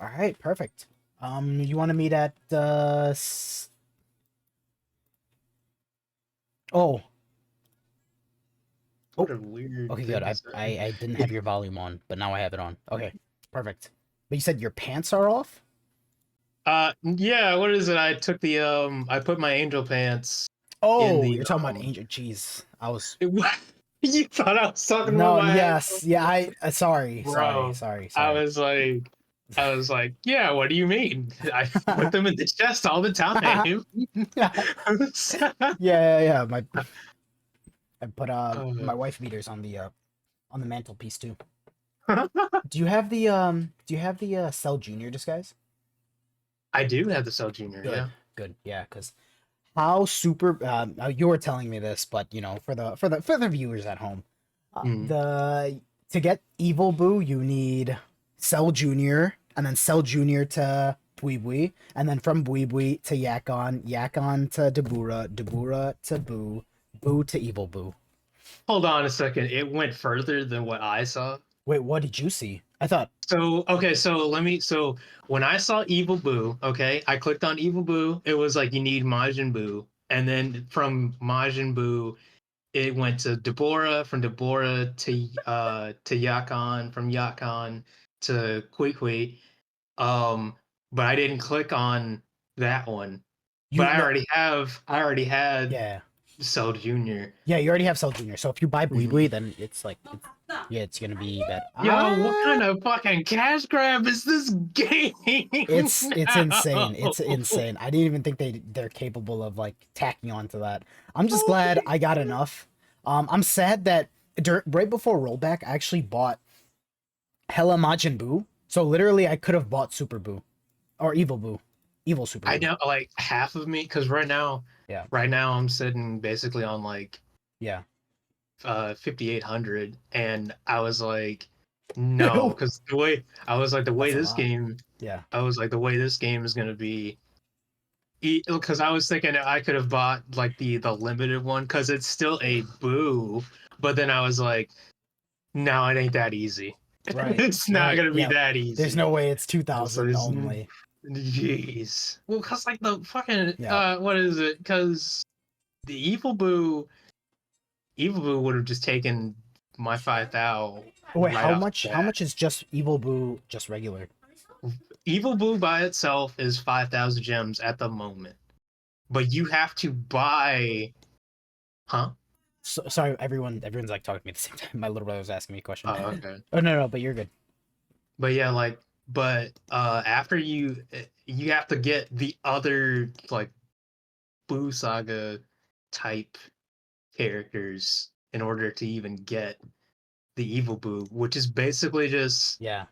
All right, perfect. You want to meet at Oh, What a weird okay, thing good. to I say. didn't have your volume on, but now I have it on. Okay, perfect. But you said your pants are off? Yeah, what is it? I took the I put my angel pants in Oh, the you're talking about Angel. Jeez, I was. what? You thought I was talking about No, my yes, yeah. Sorry, bro. sorry. I was like, yeah, what do you mean? I put them in the chest all the time. Yeah, yeah. I put my wife beaters on the mantelpiece too. Do you have the Cell Junior disguise? I do have the Cell Junior, yeah. Good, yeah, because how super you were telling me this, but for the viewers at home, Mm. the to get Evil Boo you need Cell Junior, and then Cell Junior to Buibui, and then from Buibui to Yakon, Yakon to Dabura, Dabura to Boo, Boo to Evil Boo. Hold on a second. It went further than what I saw. Wait, what did you see? I thought. So okay, so when I saw Evil Boo, okay, I clicked on Evil Boo. It was like you need Majin Buu, and then from Majin Buu, it went to Deborah. From Deborah to Yakon. From Yakon to Kui. But I didn't click on that one. But You no, I already had yeah. Cell Junior. Yeah, you already have Cell Junior. So if you buy Mhm. Buibui, then yeah, it's gonna be better. Yo, what Ah, kind of fucking cash grab is this game? it's insane. It's now? insane. I didn't even think they're capable of like tacking onto that. I'm just glad I got enough. I'm sad that right before rollback, I actually bought Hella Majin Buu. So literally, I could have bought Super Buu or Evil Buu, Evil Super I Buu. know, like half of me, because Yeah, right now I'm sitting basically on like yeah. 5,800, and I was like, no, because the way I was like the way That's a this lot. game, Yeah. I was like the way this game is gonna be, because I was thinking I could have bought like the limited one because it's still a boo, but then I was like, no, it ain't that easy. Right. It's not Right. gonna be Yeah. that There's easy. no way it's So 2,000 only. jeez. Well, cause like the fucking Yeah. what is it? Cause the Evil Boo would have just taken my 5,000 Wait, right off the how bat. much is just Evil Boo just regular? Evil Boo by itself is 5,000 gems at the moment, but you have to buy, huh? So, sorry, everyone's like talking to me at the same time. My little brother was asking me a question. Oh, okay. Oh no, but you're good. But yeah, like, but after you have to get the other like Boo Saga type characters in order to even get the Evil Boo, which is basically just Yeah.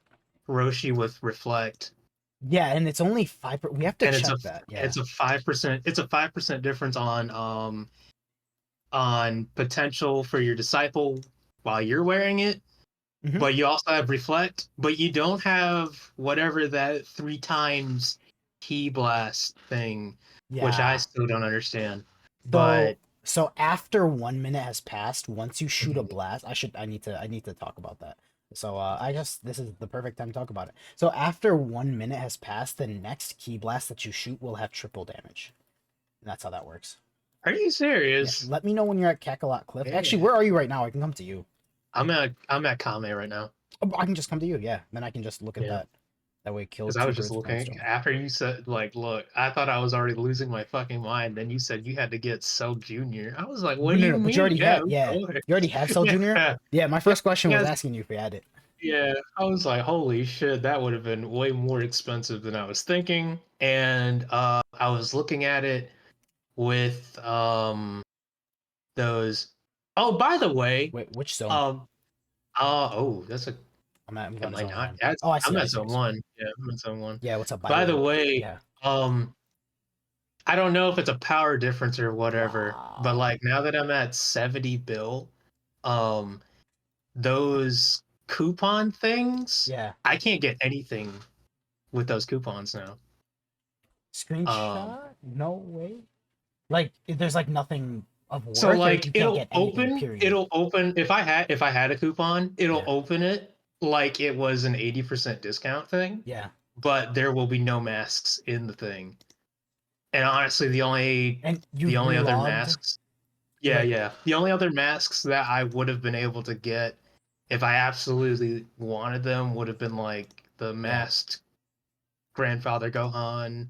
Roshi with Reflect, Yeah, and it's only 5. We have to and check that. Yeah. it's a 5%, it's a 5% difference on potential for your disciple while you're wearing it, Hmm. but you also have Reflect, but you don't have whatever that 3 times key blast thing, which I Yeah. still don't understand. So But so after 1 minute has passed, once you shoot a blast, I need to talk about that. So I guess this is the perfect time to talk about it. So after 1 minute has passed, the next key blast that you shoot will have triple damage. And that's how that works. are you Yeah. serious? Let me know when you're at Kakalot Cliff. Actually, Yeah. where are you right now? I can come to you. I'm at Kame right now. Oh, I can just come to you. Yeah. Then I can just look at Yeah. that. That way, kill Because I two was just birds with one looking stone. after you said, like, look, I thought I was already losing my fucking mind. Then you said you had to get Cell Junior. I was like, what No, do no, you no. But you mean? already Yeah, have. of Yeah. course. You already have Cell Junior. Yeah, Yeah. My yeah, first question was yes, asking you if you had it. yeah. I was like, holy shit, that would have been way more expensive than I was thinking. And I was looking at it with those. Oh, by the way, Wait, which zone? um, oh, that's a I'm am going to I zone not? one. That's Oh, I'm I at see, I zone see. one. Yeah, I'm at zone one. Yeah, what's up? By the By the way, way, yeah. I don't know if it's a power difference or whatever, but Wow. like now that I'm at 70 bill, um, those coupon things, Yeah. I can't get anything with those coupons now. Um, Screenshot? No way. Like, there's like nothing of so worth, or like you can't get anything, period. it'll open if I had a coupon, it'll Yeah. open it like it was an 80% discount thing. Yeah. but there will be no masks in the thing. And honestly, the only other masks, the only other masks that I would have been able to get if I absolutely wanted them would have been like the masked grandfather Gohan,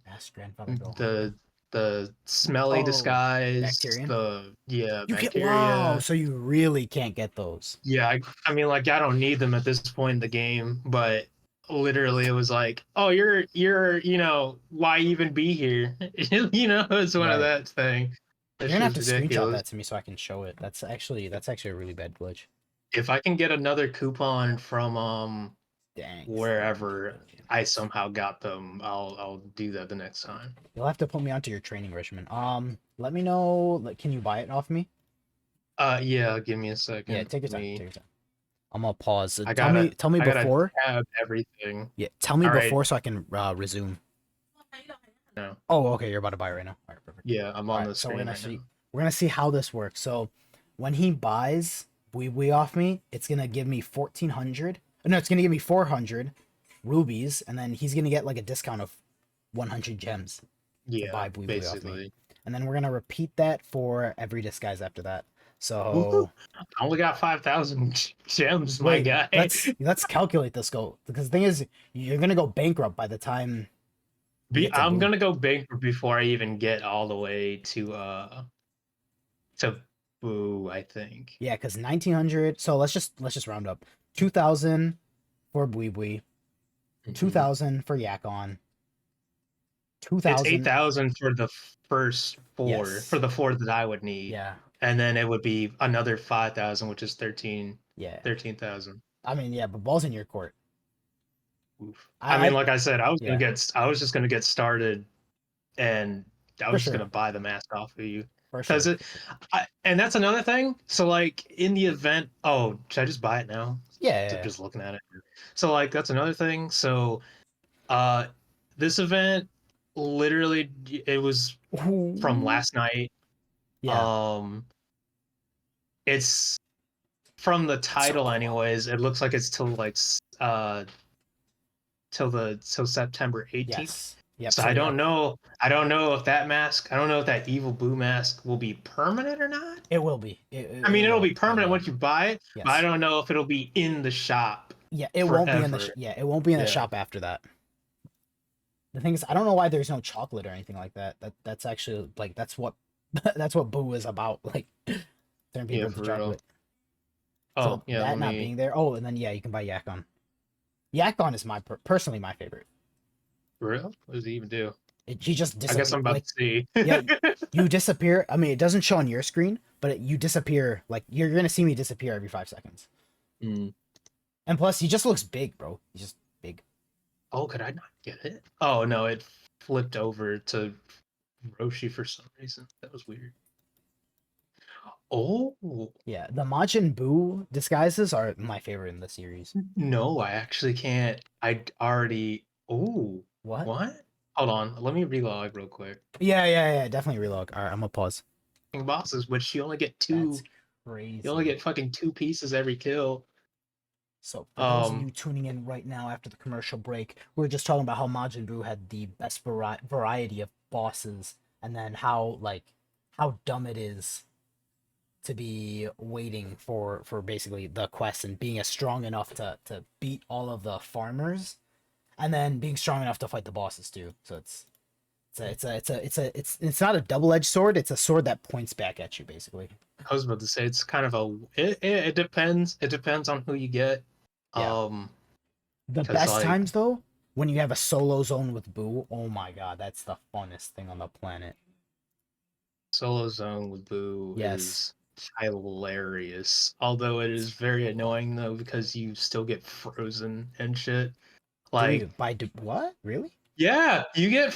the smelly disguise, Bacterian? You bacteria. wow, so you really can't get those. Yeah, I mean, like, I don't need them at this point in the game, but literally it was like, oh, you're, why even be here? It's one of that thing. That You're gonna have shit's to screenshot ridiculous. that to me so I can show it. That's actually a really bad glitch. If I can get another coupon from Dang. wherever I somehow got them, I'll do that the next time. You'll have to put me onto your training regimen. Let me know. Like, can you buy it off me? Yeah, give me a second. Yeah, take your time. Take your time. I'm gonna pause. Tell me I before. Tab everything. Yeah, tell me All before right. so I can resume. No. Oh, okay. You're about to buy it right now. All right, perfect. Yeah, I'm on the screen. So we're gonna see how this works. So when he buys Wee off me, it's gonna give me 1,400. No, it's gonna give me 400 rubies, and then he's gonna get like a discount of 100 gems. Yeah, to buy Wee off me. basically. And then we're gonna repeat that for every disguise after that. So I only got 5,000 gems, my guy. Let's calculate this goal, because the thing is, you're gonna go bankrupt by the time. I'm gonna go bankrupt before I even get all the way to Boo, I think. Yeah, because 1,900. So let's just round up. 2,000 for Bui, 2,000 for Yakon. 2,000. It's 8,000 for the first four, for the four that I would need. Yeah. And then it would be another 5,000, which is 13. Yeah. 13,000. I mean, yeah, but ball's in your court. Oof. I mean, like I said, I was just gonna get started, and I was just gonna buy the mask off of you. Because and that's another thing. So like in the event, should I just buy it now? Yeah. Just looking at it. So like that's another thing. So, this event literally it was from last night. Yeah. It's from the title, anyways. It looks like it's till September 18th. Yes. Yep. So I don't know if that mask, I don't know if that evil Boo mask will be permanent or not. It will be. It'll be permanent once you buy it. Yes. But I don't know if it'll be in the shop. Yeah, it won't be in the it won't be in the shop after that. The thing is, I don't know why there's no chocolate or anything like that. That's actually like that's what Boo is about. Like turn people into chocolate. Oh, yeah. That not being there. Oh, and then you can buy Yakon. Yakon is personally my favorite. Real? What does he even do? He just disappears. I guess I'm about to see. Yeah, you disappear. I mean, it doesn't show on your screen, but you disappear. Like you're gonna see me disappear every 5 seconds. Mm. And plus, he just looks big, bro. He's just big. Oh, could I not get it? Oh no, it flipped over to Roshi for some reason. That was weird. Oh. Yeah, the Majin Buu disguises are my favorite in the series. No, I actually can't. I already. Oh. What? Hold on. Let me relog real quick. Yeah. Definitely relog. All right, I'm gonna pause. Bosses, which you only get 2. That's crazy. You only get fucking 2 pieces every kill. So for those of you tuning in right now after the commercial break, we're just talking about how Majin Buu had the best variety of bosses, and then how dumb it is to be waiting for basically the quest and being strong enough to beat all of the farmers, and then being strong enough to fight the bosses too. So it's not a double-edged sword. It's a sword that points back at you, basically. I was about to say it's kind of it depends. It depends on who you get. Yeah. The best times though, when you have a solo zone with Boo, oh my god, that's the funnest thing on the planet. Solo zone with Boo is hilarious. Although it is very annoying though, because you still get frozen and shit. Like what? Really? Yeah, you get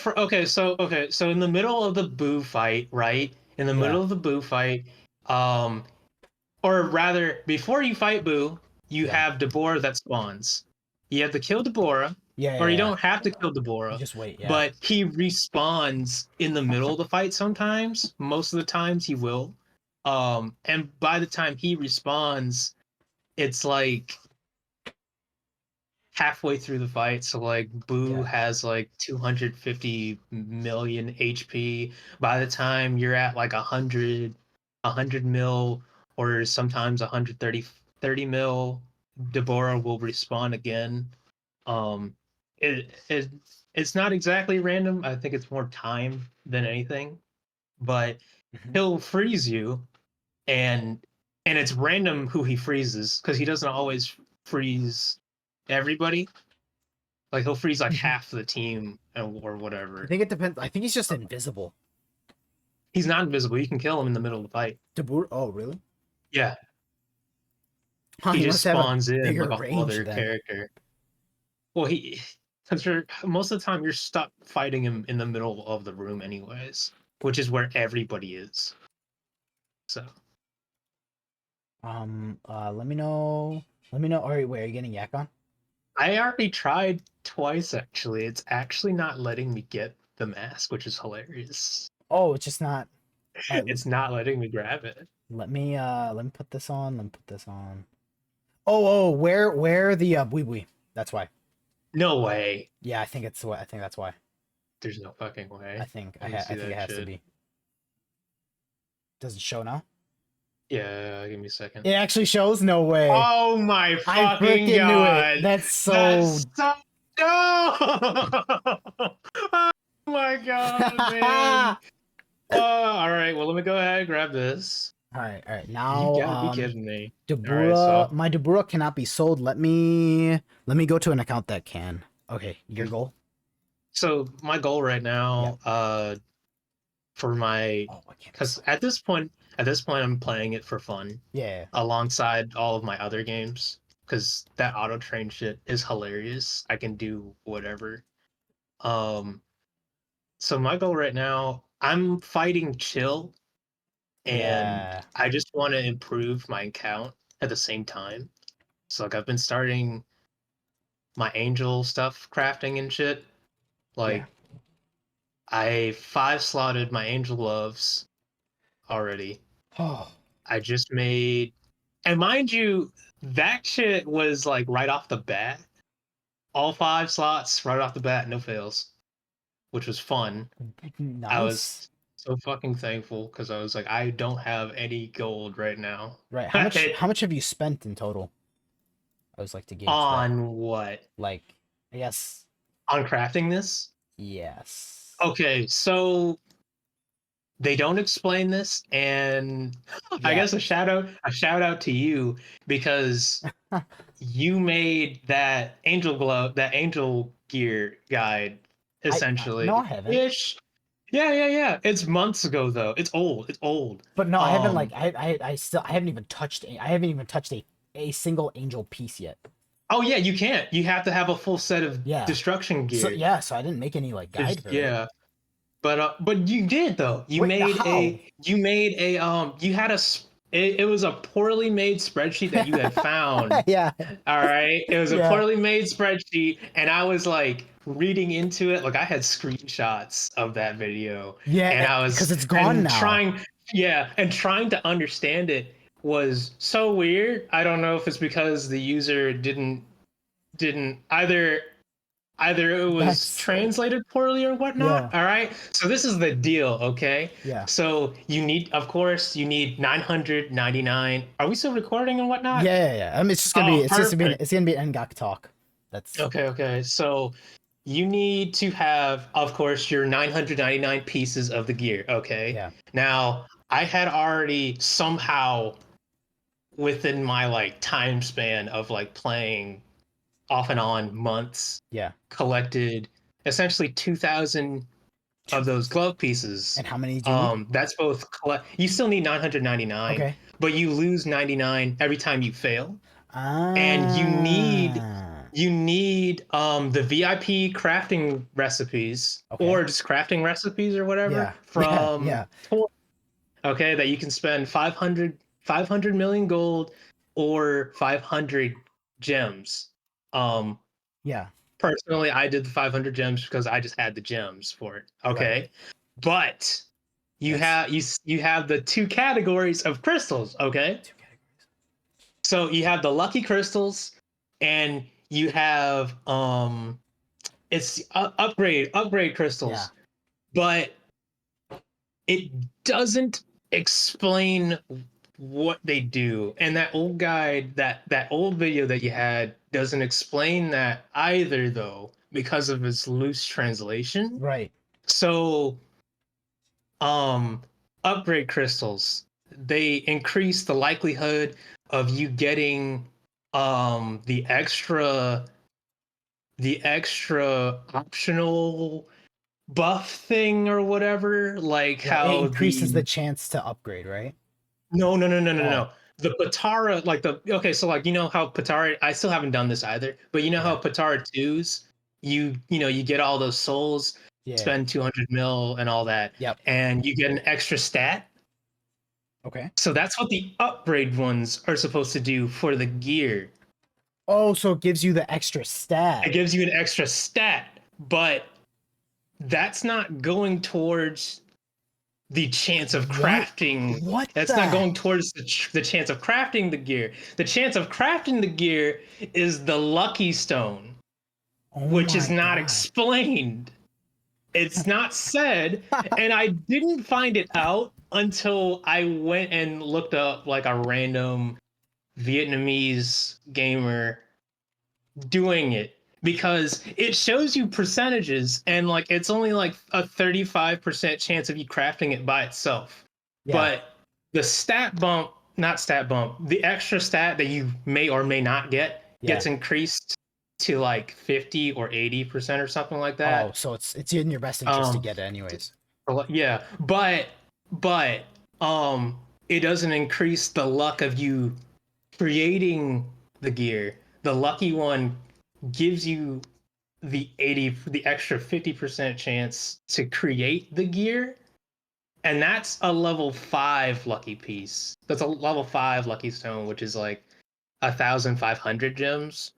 so in the middle of the Boo fight, right? In the middle of the Boo fight, or rather, before you fight Boo, you have Deborah that spawns. You have to kill Deborah. Or you don't have to kill Deborah. You just wait, But he respawns in the middle of the fight sometimes. Most of the times he will. And by the time he respawns, it's like halfway through the fight. So like Boo Yeah. has like 250 million HP. By the time you're at like 100 mil, or sometimes 130 mil, Deborah will respawn again. Um, it it's not exactly random. I think it's more time than anything, but Mhm. he'll freeze you, and it's random who he freezes because he doesn't always freeze everybody. Like he'll freeze like Mhm. half the team or I whatever. think it depends. I think he's just invisible. He's not invisible. You can kill him in the middle of the fight. Debur. Oh, really? Yeah, Huh, he he just must have a spawns in bigger like a whole range other then. character. Well, he because you're most of the time you're stuck fighting him in the middle of the room anyways, which is where everybody is. So Let me know. Let me know. All right, wait, are you getting yakon? I already tried twice actually. It's actually not letting me get the mask, which is hilarious. Oh, it's just not. All right, It's not letting me grab it. let me put this on. Let me put this on. Oh, where the bui bui. That's why. No way. Yeah, I think it's what. I think that's why. There's no fucking I way. think Let me I see think it that has to shit. be. Does it show now? Yeah, give me a second. It actually shows. No way. Oh my I fucking freaking knew it. god. That's so. That's so no. Oh my god, man. All right, well let me go ahead and grab this. All right. You Now, gotta be kidding me. All right, Debura, so my Debura cannot be sold. Let me go to an account that can. Okay, your goal. my goal right Yeah. now, for my, Oh, I can't be because sold. at this point I'm playing it for fun Yeah. alongside all of my other games, because that auto train shit is hilarious. I can do whatever. Um, so my goal right now, I'm fighting chill, and Yeah. I just want to improve my account at the same time. So like I've been starting my angel stuff crafting and shit. Yeah. Like I 5 slotted my angel gloves already. Oh. I just made, and mind you, that shit was like right off the bat. All 5 slots right off the bat, no fails, which was fun. I Nice. was so fucking thankful because I was like, I don't have any gold right now. Right. How much have you spent in total? I always like to gauge that. On what? Like, I guess On crafting this? yes. Okay, so they don't explain this, and I Yeah. guess a shout out to you, because you made that that angel gear guide No, I essentially haven't. ish. Yeah. It's months ago though. It's old. It's old. But no, I haven't Um. like I haven't even touched a single angel piece yet. Oh yeah, you can't. You have to have a full set of Yeah. destruction So gear. yeah, so I didn't make any like guide for it. Yeah. But you did though. Wait, how? You had it was a poorly made spreadsheet that you had found. Yeah. All right. It was a Yeah. poorly made spreadsheet, and I was like reading into it. Like I had screenshots of that video, and Yeah, I because was it's gone and now. trying, yeah, and trying to understand it was so weird. I don't know if it's because the user didn't either it was That's translated poorly or whatnot. yeah. All right. So this is the deal. Okay. Yeah. So of course, you need 999. Are we still recording and whatnot? Yeah. I mean, Oh, perfect. it's gonna be an Ngoc talk. That's Okay. So you need to have, of course, your 999 pieces of the gear. Okay. yeah. Now, I had already somehow, within my like time span of like playing off and on months, Yeah. collected essentially 2,000 of those glove pieces. And how many do you need? That's both collect. You still need 999, Okay. but you lose 99 every time you fail, and Ah. you need the VIP crafting recipes, Okay. or just crafting recipes or whatever Yeah. Yeah. from Yeah. Tor. Okay, that you can spend 500 million gold or 500 gems. Um, Yeah. Personally, I did the 500 gems because I just had the gems for it. Right. Okay, but Yes. you have the two categories of crystals. Okay, Two categories. so you have the lucky crystals, and you have it's upgrade crystals, Yeah. but it doesn't explain what they do. And that old guide, that old video that you had doesn't explain that either though, because of its loose translation. Right. So upgrade crystals, they increase the likelihood of you getting the extra optional buff thing or whatever, like Right. It how increases the the chance to upgrade, right? no. Oh, The Patara, like the okay, so like you know how Patara, I still haven't done this either, but you know how yeah. Patara 2s, you get all those souls, Yeah. spend 200 mil and all that, Yep. and you get an extra stat. Okay. So that's what the upgrade ones are supposed to do for the gear. Oh, so it gives you the extra stat. It gives you an extra stat, but that's not going towards the chance of What? crafting. What That's not the? going towards the chance of crafting the gear. The chance of crafting the gear is the lucky stone, Oh which is my not god. explained. It's not said, and I didn't find it out until I went and looked up like a random Vietnamese gamer doing it, because it shows you percentages and like it's only like a 35% chance of you crafting it by itself. Yeah. But the stat bump, not stat bump, the extra stat that you may or may not get Yeah. gets increased to like 50 or 80% or something like Oh, that. so it's in your best interest to Um get it anyways. yeah, but it doesn't increase the luck of you creating the gear. The lucky one gives you the extra 50% chance to create the gear, and that's a level 5 lucky piece. That's a level 5 lucky stone, which is like 1,500 gems.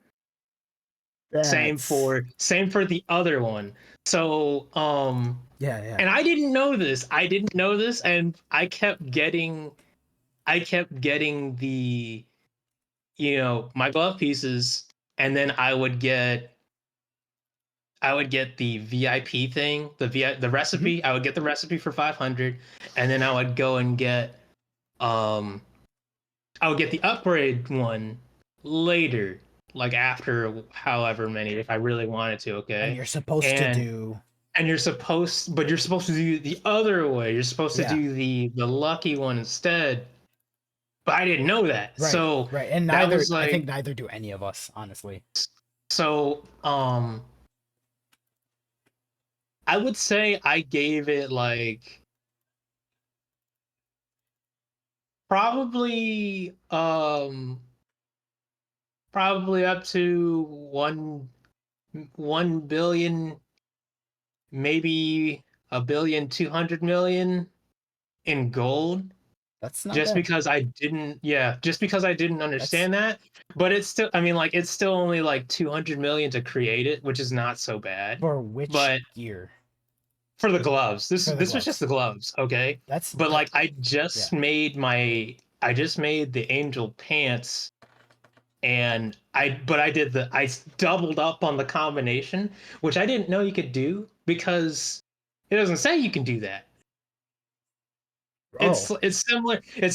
That's Same for the other one. So yeah, yeah. and I didn't know this, and I kept getting the, my glove pieces, and then I would get the VIP thing, the Hmm. recipe. I would get the recipe for 500, and then I would go and get um I would get the upgrade one later, like after however many, if I really wanted to. And Okay, you're supposed to and do you're supposed to do the other way. You're supposed to yeah. do the lucky one instead. But I didn't know that, Right. so Right. And that neither was I think like neither do any of us, honestly. so. I would say I gave it like probably probably up to 1 billion, maybe 1,200,000,000 in gold, That's not just bad. because I didn't, yeah, just because I didn't That's understand that. But it's still, I mean, like it's still only like 200,000,000 to create it, which is not so bad. for which But gear? for the gloves, For the this was just gloves. the gloves, okay? That's But that like yeah. I just made the angel pants, and I doubled up on the combination, which I didn't know you could do because it doesn't say you can do that. Oh, It's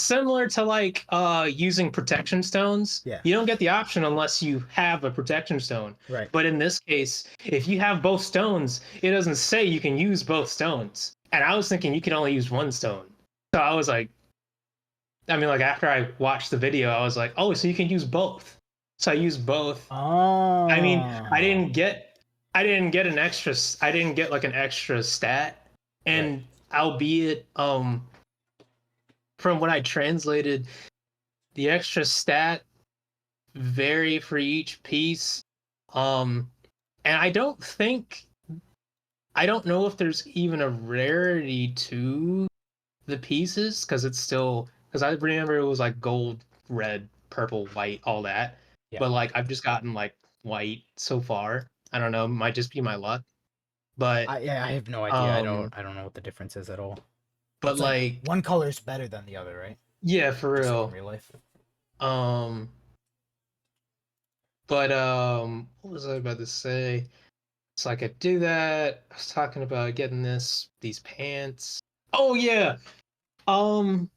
similar to like using protection stones. yeah. You don't get the option unless you have a protection stone. Right. But in this case, if you have both stones, it doesn't say you can use both stones. And I was thinking you can only use one stone. So I was like, I mean, like after I watched the video, I was like, oh, so you can use both. So I used both. I mean, Oh. I didn't get like an extra stat, Right. and albeit from what I translated, the extra stat vary for each piece. Um, and I don't know if there's even a rarity to the pieces, because it's still, because I remember it was like gold, red, purple, white, all that. Yeah. But like I've just gotten like white so far. I don't know, might just be my luck. But I have no idea. um I don't know what the difference is at all. but It's like like one color is better than the other, right? yeah, for Just like in real. real life. Um But what was I about to say? So I could do that. I was talking about getting these pants. Oh yeah. Um,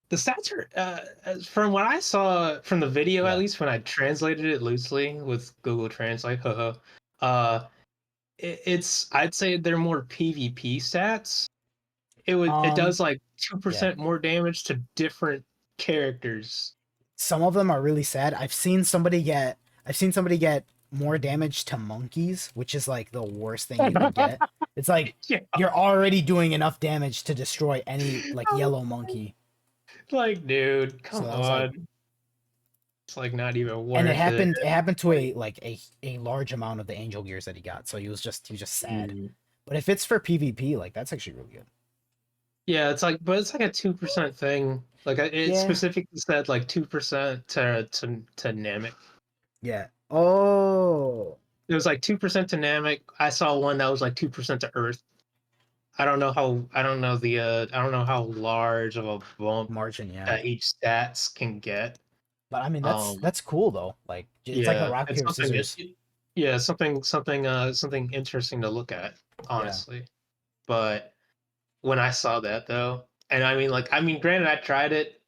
the stats are from what I saw from the video, at Yeah. least when I translated it loosely with Google Translate. Uh, it's I'd say they're more PvP stats. It Um, does like yeah. 2% more damage to different characters. Some of them are really sad. I've seen somebody get more damage to monkeys, which is like the worst thing you could get. It's like Yeah, you're already doing enough damage to destroy any like yellow monkey. like dude, So come that was like, on. It's like not even and worth it. it happened to a large amount of the angel gears that he got. So he was just sad. Mm. But if it's for PvP, like that's actually really good. Yeah, but it's like a 2% thing. Like it Yeah. specifically said like 2% to Namek. Yeah. Oh, It was like 2% to Namek. I saw one that was like 2% to Earth. I don't know how large of a bump margin, yeah. that each stats can get. But I mean Um, that's cool though. Like it's like a yeah, rock it's paper something. scissors. Yeah, something interesting to look at, Yeah. honestly. But when I saw that though, and granted, I tried it,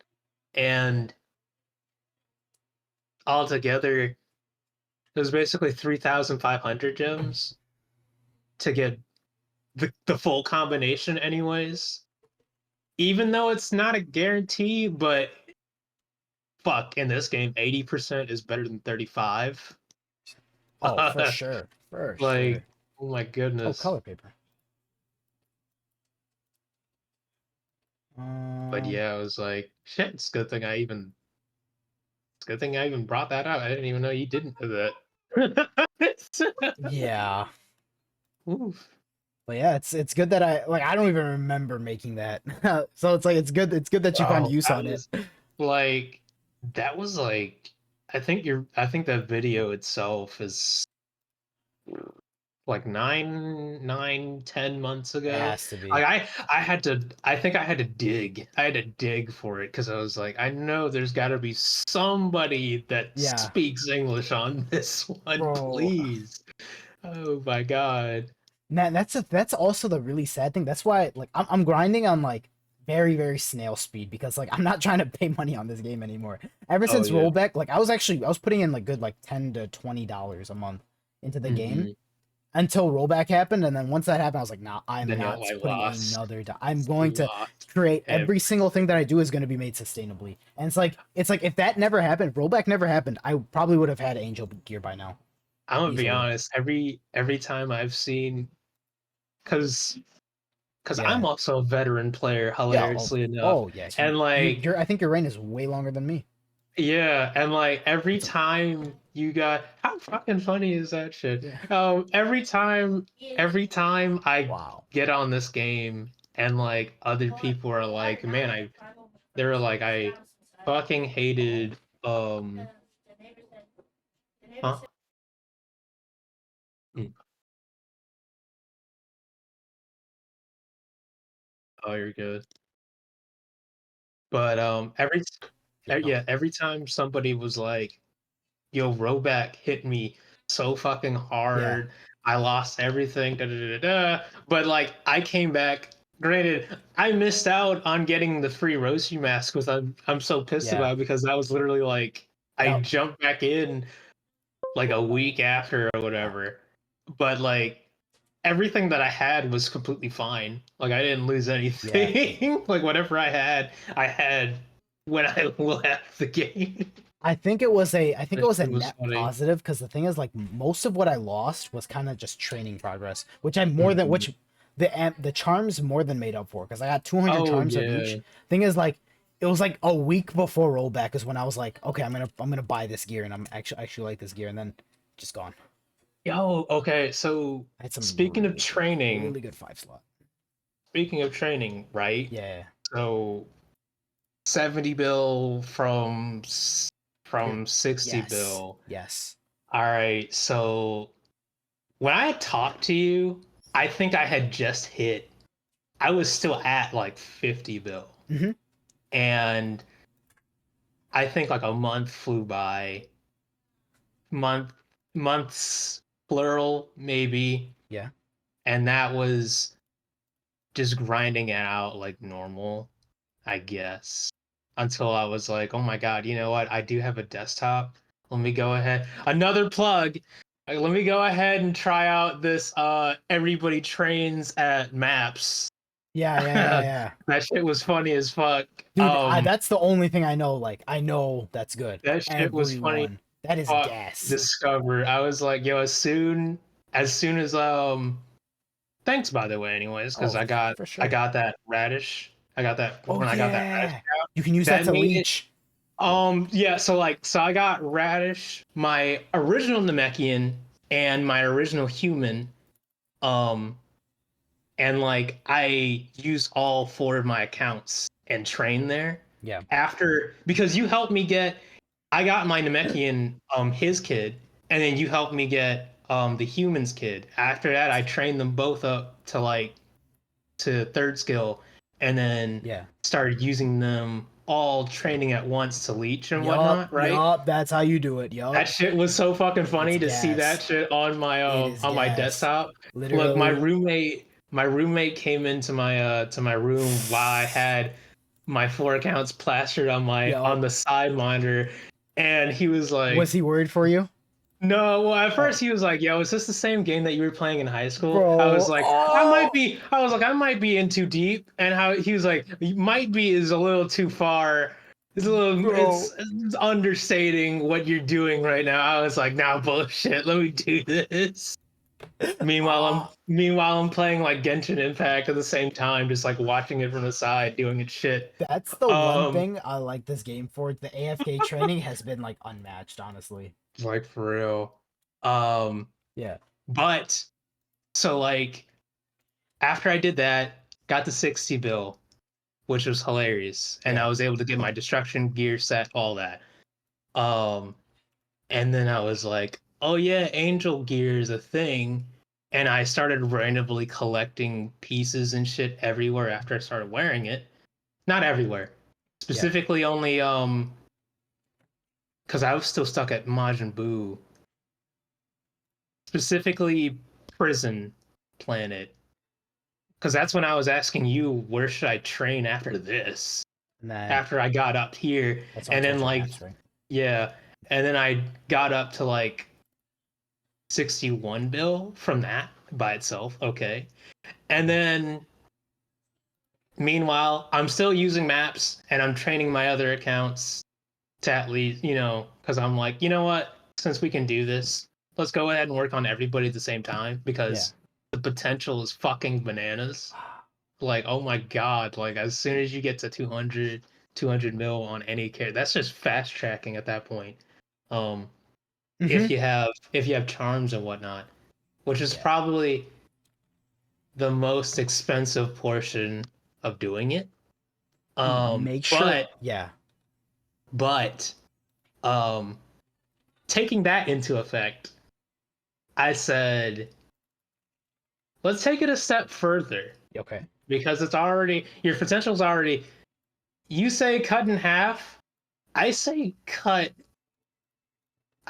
and altogether, it was basically 3,500 gems to get the full combination, anyways. Even though it's not a guarantee, but fuck, in this game, 80% is better than 35. Oh, for sure. For Like, sure. oh my Oh, goodness. color paper. But yeah, I was like, shit, it's a good thing I even brought that up. I didn't even know you didn't do that. Yeah. Oof. But yeah, it's good that I don't even remember making that. So it's like it's good that you found Oh, use I on it. was like, that was like, I think that video itself is like 10 months It ago. has to Like be. I think I had to dig. I had to dig for it because I was like, I know there's got to be somebody that Yeah. speaks English on this one, Bro. please. Oh my god. Man, that's also the really sad thing. That's why like I'm grinding on like very very snail speed because like I'm not trying to pay money on this game anymore. Ever Oh since yeah. rollback, like I was putting in like good like $10 to $20 a month into the game Hmm. until rollback happened, and then once that happened, I was like, nah, I'm Then not I putting lost. another. I'm going to Lost create every. every single thing that I do is going to be made sustainably. And it's like if that never happened, if rollback never happened, I probably would have had angel gear by now I'm gonna be easily. honest. Every time I've seen, because Yeah. I'm also a veteran player, Yeah. hilariously enough, Oh yeah. and like, I think your reign is way longer than me. yeah, and like every It's a, time you got, how fucking funny is that shit? yeah. Every time I Wow. get on this game and like other people are like, man, they were like, I fucking hated, huh? Mm. Oh, you're good. But Yeah. No. yeah, every time somebody was like, yo, Roback hit me so fucking Yeah. hard. I lost everything. Da, da, da, da. But like I came back. Granted, I missed out on getting the free Roshi mask, because I'm so pissed Yeah. about it, because that was literally like I Yep. jumped back in like a week after or whatever. But like everything that I had was completely fine. Like I didn't lose Yeah. anything. Like whatever I had when I left the game. I think it That was a shit was net funny. positive because the thing is like most of what I lost was kind of just training progress, which I more than which the charms more than made up for because I got 200 Oh charms of each. yeah. Thing is like it was like a week before rollback is when I was like, okay, I'm gonna buy this gear and I'm actually like this gear and then just gone. Yo, okay, so I had some speaking of training, really good 5 slot. right? Yeah. So 70 bill Here. from 60 Yes. bill. Yes. All right, so when I talked to you, I think I had just hit, I was still at like 50 bill. Mm-hmm. And I think like a month flew by months plural maybe, Yeah. and that was just grinding it out like normal, I guess, until I was like, oh my god, you know what? I do have a desktop. Let me go ahead. Another plug. Let me go ahead and try out this everybody trains at maps. Yeah, yeah, yeah, yeah. That shit was funny as fuck. Dude, that's the only thing I know. Like, I know that's good. That shit was funny. Everyone. That is Fuck, gas. Discover. I was like, yo, as soon as thanks by the way, anyways, because Oh, I got for I sure. got that radish. I got that Oh when I got that radish yeah. out. You can use that That to made it. leech. Yeah, so I got radish, my original Namekian and my original human. Um and like I used all 4 of my accounts and trained there. Yeah. After because you helped me get I got my Namekian his kid, and then you helped me get the human's kid. After that I trained them both up to like to 3rd skill, and then Yeah. started using them all training at once to leech and Yup, whatnot, right? yup, that's how you do it. Yup. That shit was so fucking It's funny to see that gas. shit It is on my gas. desktop. Look, Literally. my roommate came into my to my room while I had my 4 accounts plastered on Yup. the side monitor, and he was like, Was he worried for you? no, well, at Oh, first he was like, "Yo, is this the same game that you were playing in high school?" I was bro. like, Oh. I might be in too deep." And how he was like, "Might be is a little too far. Bro. It's understating what you're doing right now." I was like, "Nah, bullshit. Let me do this." Oh. Meanwhile I'm playing like Genshin Impact at the same time, just like watching it from the side, doing its shit. That's the one Um, thing I like this game for. The AFK training has been like unmatched, honestly. like for real. Um, Yeah. but so like after I did that, got the 60 bill, which was hilarious, and Yeah. I was able to get my destruction gear set, all that. Um, and then I was like, oh yeah, angel gear is a thing, and I started randomly collecting pieces and shit everywhere after I started wearing it. Not everywhere, Yeah. specifically only because I was still stuck at Majin Buu, specifically Prison Planet, because that's when I was asking you where should I train after this. And then After I got up here, that's all and then treasure like maps, right? yeah, and then I got up to like 61 bill from that by itself. Okay, and Yeah. then meanwhile I'm still using maps and I'm training my other accounts to at least because I'm like, you know what, since we can do this, let's go ahead and work on everybody at the same time Yeah. because the potential is fucking bananas. Like, oh my god, like as soon as you get to 200 mil on any character, that's just fast tracking at that point. um Mm-hmm. if you have charms and whatnot, which is Yeah. probably the most expensive portion of doing it. Make sure. But Yeah. but um taking that into effect, I said, let's take it a step further, Okay. because it's already your potential's already, you say cut in half, I say cut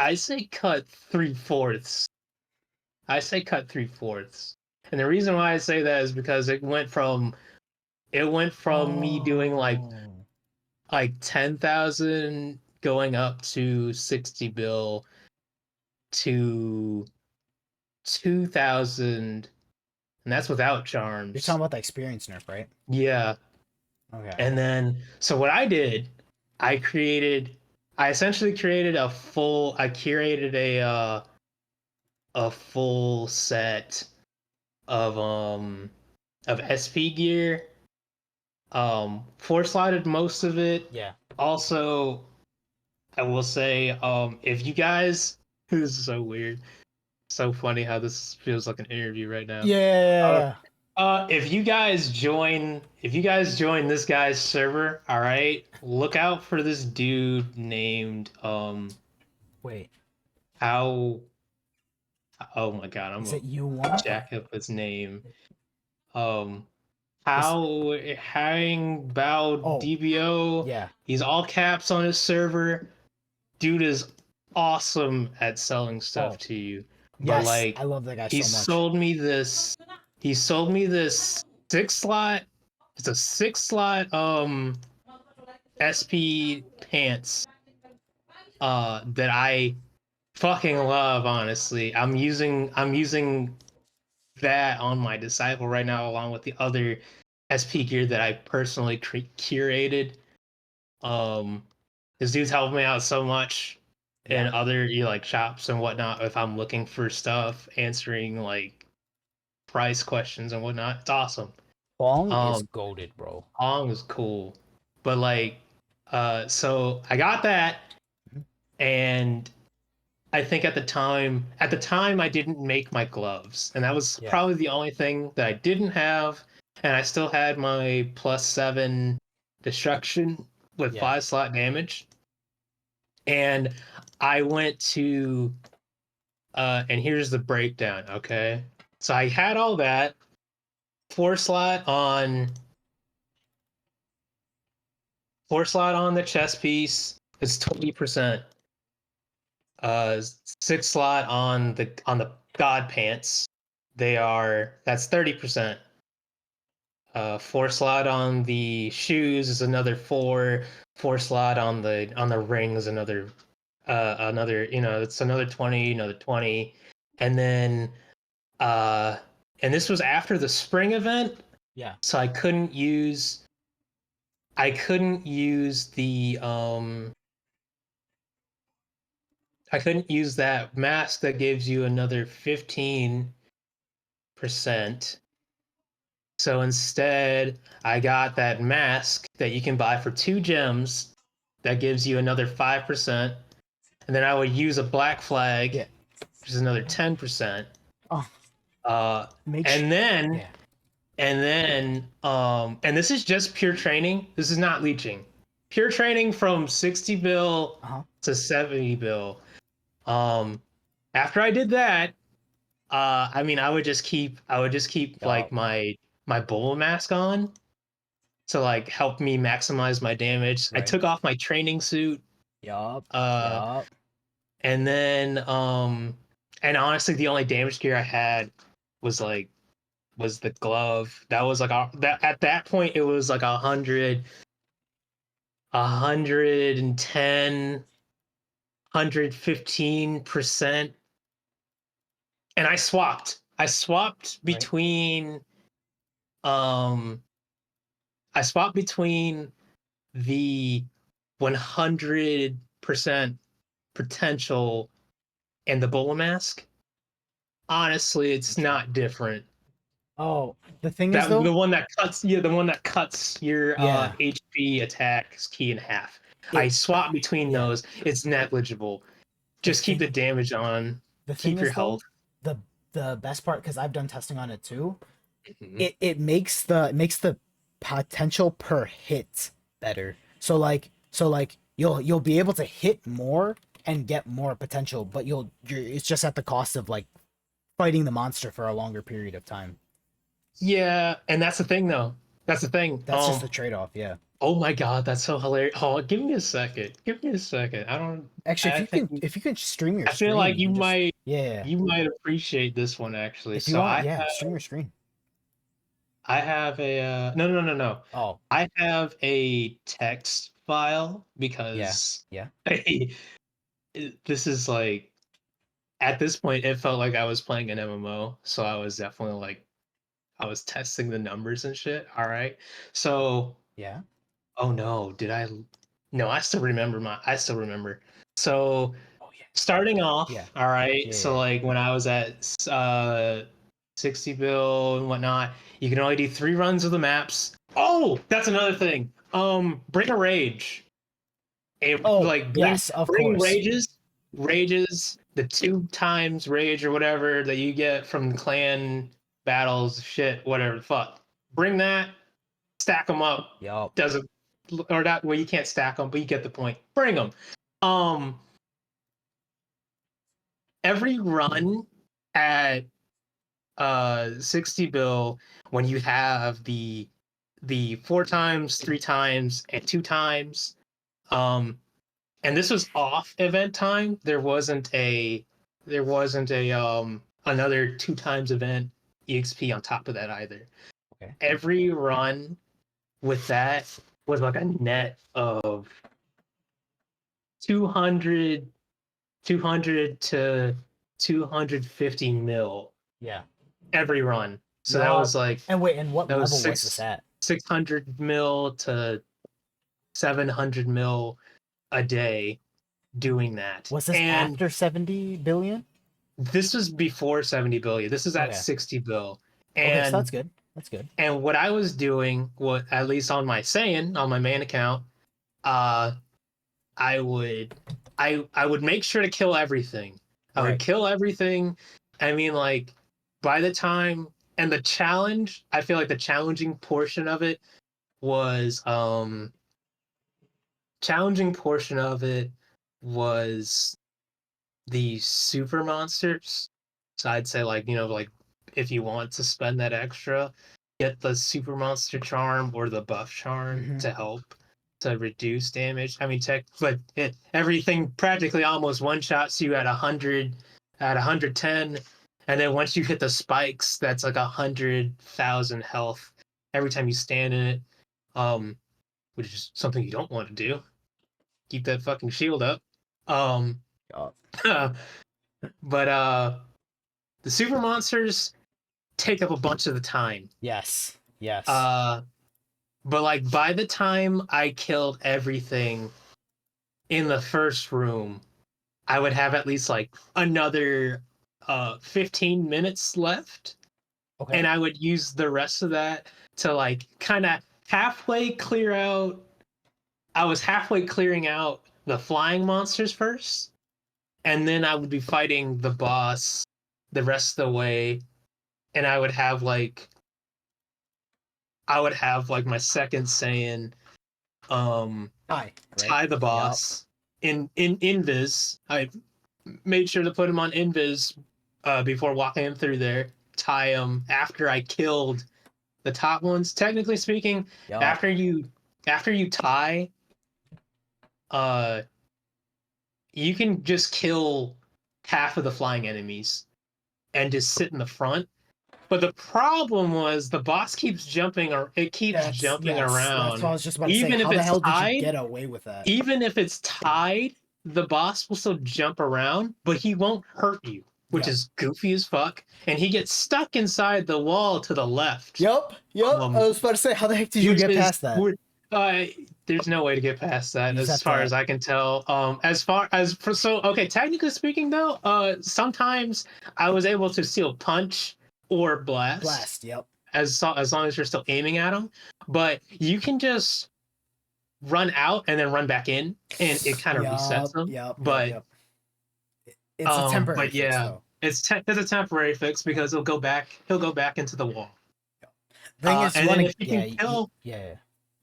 I say cut 3/4. I say cut 3/4. And the reason why I say that is because it went from me doing Oh. like 10,000 going up to 60 bill to 2,000, and that's without You're charms. talking about the experience nerf, right? Yeah. Okay. And then so what I did, I created I essentially created I curated a full set of SP gear. Four slotted most of it. Yeah. Also, I will say, if you guys, this is so weird, so funny how this feels like an interview right now. Uh, Yeah. if you guys join this guy's server, all right, look out for this dude named Wait. how, oh my god, I'm Is gonna it you want? jack up his name. Um, Is Hang Bao oh DBO. yeah. He's all caps on his server. Dude is awesome at selling Oh, stuff to you, but yes, like I love that guy he so much. sold me this. He sold me this 6 slot. It's a 6 slot SP pants that I fucking love. Honestly, I'm using that on my disciple right now, along with the other SP gear that I personally curated. Um, this dude's helped me out so much in Yeah, other like shops and whatnot. If I'm looking for stuff, answering like price questions and whatnot, it's awesome. Bong is Um, goaded, bro. Ong is cool, but like, so I got that, Mhm. and I think at the time I didn't make my gloves, and that was Yeah, probably the only thing that I didn't have, and I still had my +7 destruction with yeah, 5 slot damage, and I went to and here's the breakdown, okay? So I had all that 4 slot on 4 slot on the chest piece is 20%. 6 slot on the god pants, that's 30%. 4 slot on the shoes is another 4. 4 slot on the ring is another, it's another 20, another 20. And then uh and this was after the spring event, yeah. so I couldn't use that mask that gives you another 15%. So instead, I got that mask that you can buy for 2 gems that gives you another 5%. And then I would use a black flag, Yeah. which is another 10%. Oh, Uh, make sure. and then, Yeah. and this is just pure training. This is not leeching. Pure training from 60 bill Uh-huh. to 70 bill. Um, After I did that, I mean, I would just keep like Yup. my Bulma mask on to like help me maximize my damage. I Right. took off my training suit, Yup. uh, Yup. and then and honestly, the only damage gear I had was like was the glove. That was like that at that point it was like 110, 115%, and I swapped. I swapped Right. between um I swapped between the 100% potential and the Bulma mask. Honestly, it's Gotcha. not different. Oh, the thing is That though. the one that cuts, yeah, the one that cuts your Yeah. HP attack key in half. I It. swap between Yeah. those. It's negligible. The Just keep thing. the damage on. The thing Keep your is though. health. The the best part, because I've done testing on it too. Mhm. It makes the potential per hit better. So like you'll be able to hit more and get more potential, but it's just at the cost of like fighting the monster for a longer period of time. Yeah, and that's the thing though. That's the thing. That's just the trade-off, yeah. Oh my god, that's so hilarious. Oh, give me a second. Give me a second. I don't. Actually, if I you think can if you can stream your I feel screen, like you can just yeah. you might appreciate this one actually. If you So want, yeah, stream your screen. I have a no no no no. Oh, I have a text file yeah. because Yeah. this is like at this point it felt like I was playing an MMO, so I was definitely like I was testing the numbers and shit. All right. So Yeah. oh no, did I? No, I still remember. So Oh yeah. starting Yeah. off, all right. So Yeah. like when I was at 60 bill and whatnot, you can only do 3 runs of the maps. Oh, that's another thing. Bring a rage. Oh, Like yes, of bring course. rages, the 2 times rage or whatever that you get from clan battles, shit, whatever the fuck. Bring that, stack them up. Yup. Doesn't or not well, you can't stack them, but you get the point. Bring them. Um, every run at 60 bill when you have the 4 times, 3 times, and 2 times, um, and this was off event time. There wasn't a another 2 times event EXP on top of that either. Okay. Every run with that was like a net of 200 to 250 mil Yeah. every run. So that Yeah. was like And wait, and what that was level was this at? 600 mil to 700 mil a day doing that. Was this And after 70 billion? this was before 70 billion. This is at Okay. 60 bill. Okay, so And that's good. That's good. and what I was doing, what at least on my Saiyan, on my main account, uh I would I would make sure to kill everything. I would Right. kill everything. I mean, like, by the time, and the challenge, I feel like the challenging portion of it was challenging portion of it was the super monsters. So I'd say, like, like, if you want to spend that extra, get the super monster charm or the buff charm Mhm. to help to reduce damage. I mean, but everything practically almost one shots you at 100, at 110, and then once you hit the spikes, that's like 100,000 health every time you stand in it. Which is something you don't want to do. Keep that fucking shield up. Um, Yeah. but the super monsters take up a bunch of the time. Yes. Yes. But like by the time I killed everything in the first room, I would have at least like another 15 minutes left. Okay. And I would use the rest of that to like kind of halfway clear out. I was halfway clearing out the flying monsters first, and then I would be fighting the boss the rest of the way, and I would have like my second Saiyan Hi. Right. tie the boss in invis. I made sure to put him on invis before walking him through there. Tie him after I killed the top ones. Technically speaking, Yep. after you tie, uh, you can just kill half of the flying enemies and just sit in the front. But the problem was the boss keeps jumping, or it keeps jumping Yes. That's what I around. was just about to say. Even if How the it's hell did you tied, get away with that? even if it's tied, the boss will still jump around, but he won't hurt you, which Yep. is goofy as fuck. And he gets stuck inside the wall to the left. Yep. I was about to say, how the heck did you Which get is past that? there's no way to get past that, You just as have far to- as I can tell. As far as for, so okay, technically speaking though, sometimes I was able to still punch or blast Yep. as long as you're still aiming at them. But you can just run out and then run back in, and it kind of resets them. But It's a temporary but fix, yeah, though. it's a temporary fix because he'll go back into the wall. Thing is, you And want then to,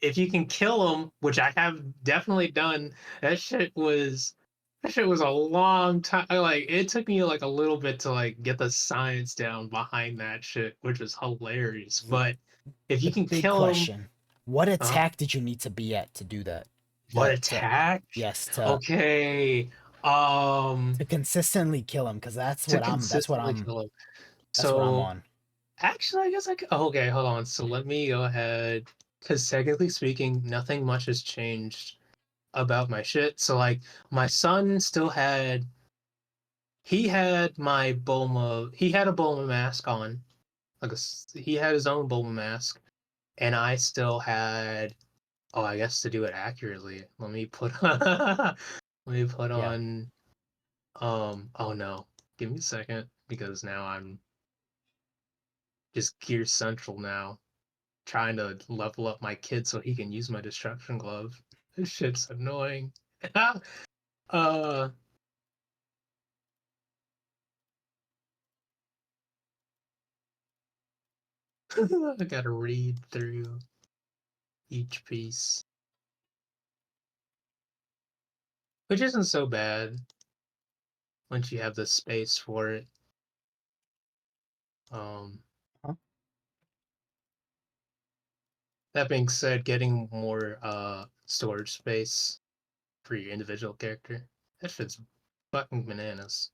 if you can kill him, which I have definitely done, that shit was a long time. Like, it took me like a little bit to like get the science down behind that shit, which was hilarious. But if you The can big kill him, question: what attack did you need to be at to do that? what attack? Yes, Okay. to consistently kill him, because To consistently kill him. that's what I'm So on. actually, I guess I could. Okay, hold on. So let me go ahead, because technically speaking, nothing much has changed about my shit. So like, my son still had he had my Bulma. He had a Bulma mask on. He had his own Bulma mask, and I still had. Oh, I guess to do it accurately, let me put let me put Yeah. on. Oh no, give me a second, because now I'm just Gear Central now, trying to level up my kid so he can use my destruction glove. This shit's annoying. uh I gotta read through each piece, which isn't so bad once you have the space for it. Um, Huh? that being said, getting more storage space for your individual character. That shit's fucking bananas.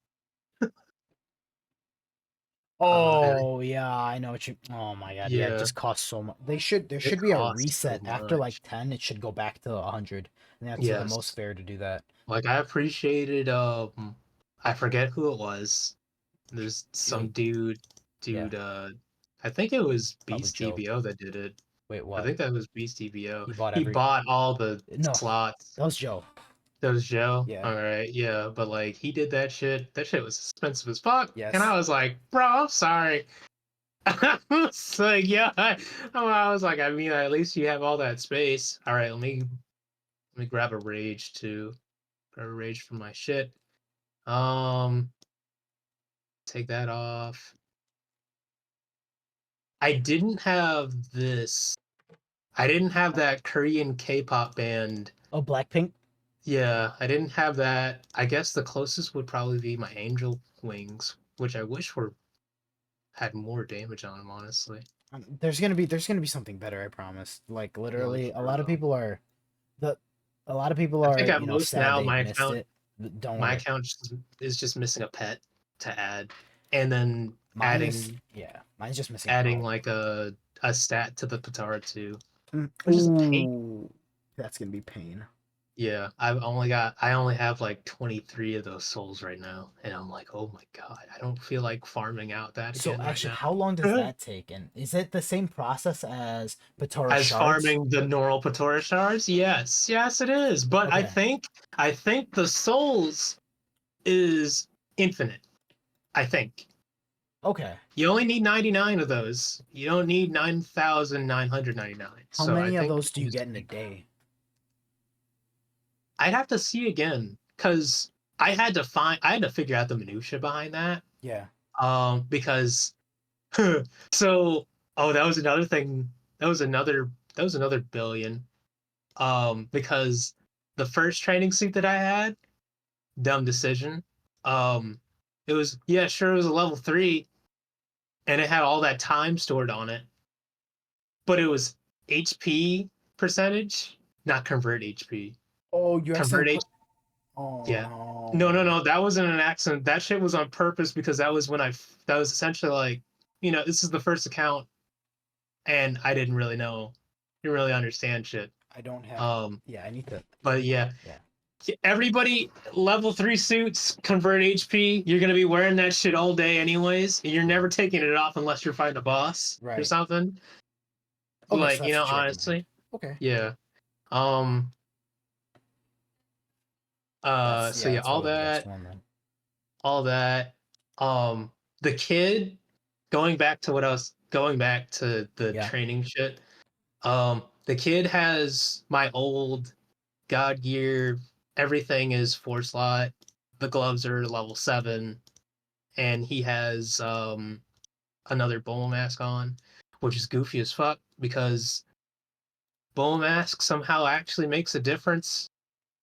Oh yeah, I know what you. Oh my god, yeah, it Yeah, just costs so much. There should it be a costs so reset after like much. 10. It should go back to 100, and that's the most Yes. fair to do that. Like I appreciated I forget who it was. There's some Like, yeah, dude I think it was probably Beast Joe. DBO that did it. Wait, I what? think that was Beast DBO. He bought He every. bought all the No, slots. that was Joe. That was Joe. Yeah. All right, yeah, but like he did that shit. That shit was expensive as fuck. And Yes. I was like, bro, I'm sorry. I was like, yeah. I was like, I mean, at least you have all that space. All right, let me grab a rage too. Grab a rage from my shit. Um, take that off. I didn't have this. I didn't have that Korean K-pop band. Oh, Blackpink. Yeah, I didn't have that. I guess the closest would probably be my Angel Wings, which I wish were had more damage on them, honestly. There's gonna be something better. I promise. Like Like literally, a for lot of real. people are the. A lot of people I are think at most sad now they missed it. Don't my worry. account is just missing a pet to add, and then Mine is mine's just missing a adding pet. like a stat to the Patara too, which is a pain. Ooh, that's gonna be pain. Yeah, I only have like 23 of those souls right now, and I'm like, oh my god, I don't feel like farming out that So again right actually, now. how long does that take? And is it the same process as Patara As shards? farming the normal Patora shards, yes, it is. But Okay. I think the souls is infinite. I think Okay. you only need 99 of those. You don't need 9,999. How So I many of think those do you get in a day? I'd have to see again because I had to figure out the minutia behind that. Yeah. Because so that was another thing. That was another billion. Because the first training suit that I had, dumb decision. Um, it was yeah, sure it was a level 3 and it had all that time stored on it, but it was HP percentage, not convert HP. Oh, you Convert accidentally H put. Oh Yeah. no. No, that wasn't an accident. That shit was on purpose because that was that was essentially like, this is the first account and I didn't really know, didn't really understand shit. I don't have. Um, Yeah, I need to. but yeah, Yeah. everybody level 3 suits convert HP. You're gonna be wearing that shit all day anyways, and you're never taking it off unless you're fighting a boss or Right. something. Okay, so Like, that's what you recommend. honestly, Okay. yeah. Um. So yeah, That's probably the best one then. all that. Um. The kid, going back to the Yeah. training shit. The kid has my old God gear. Everything is 4 slot. The gloves are level 7, and he has another Bulma mask on, which is goofy as fuck because Bulma mask somehow actually makes a difference.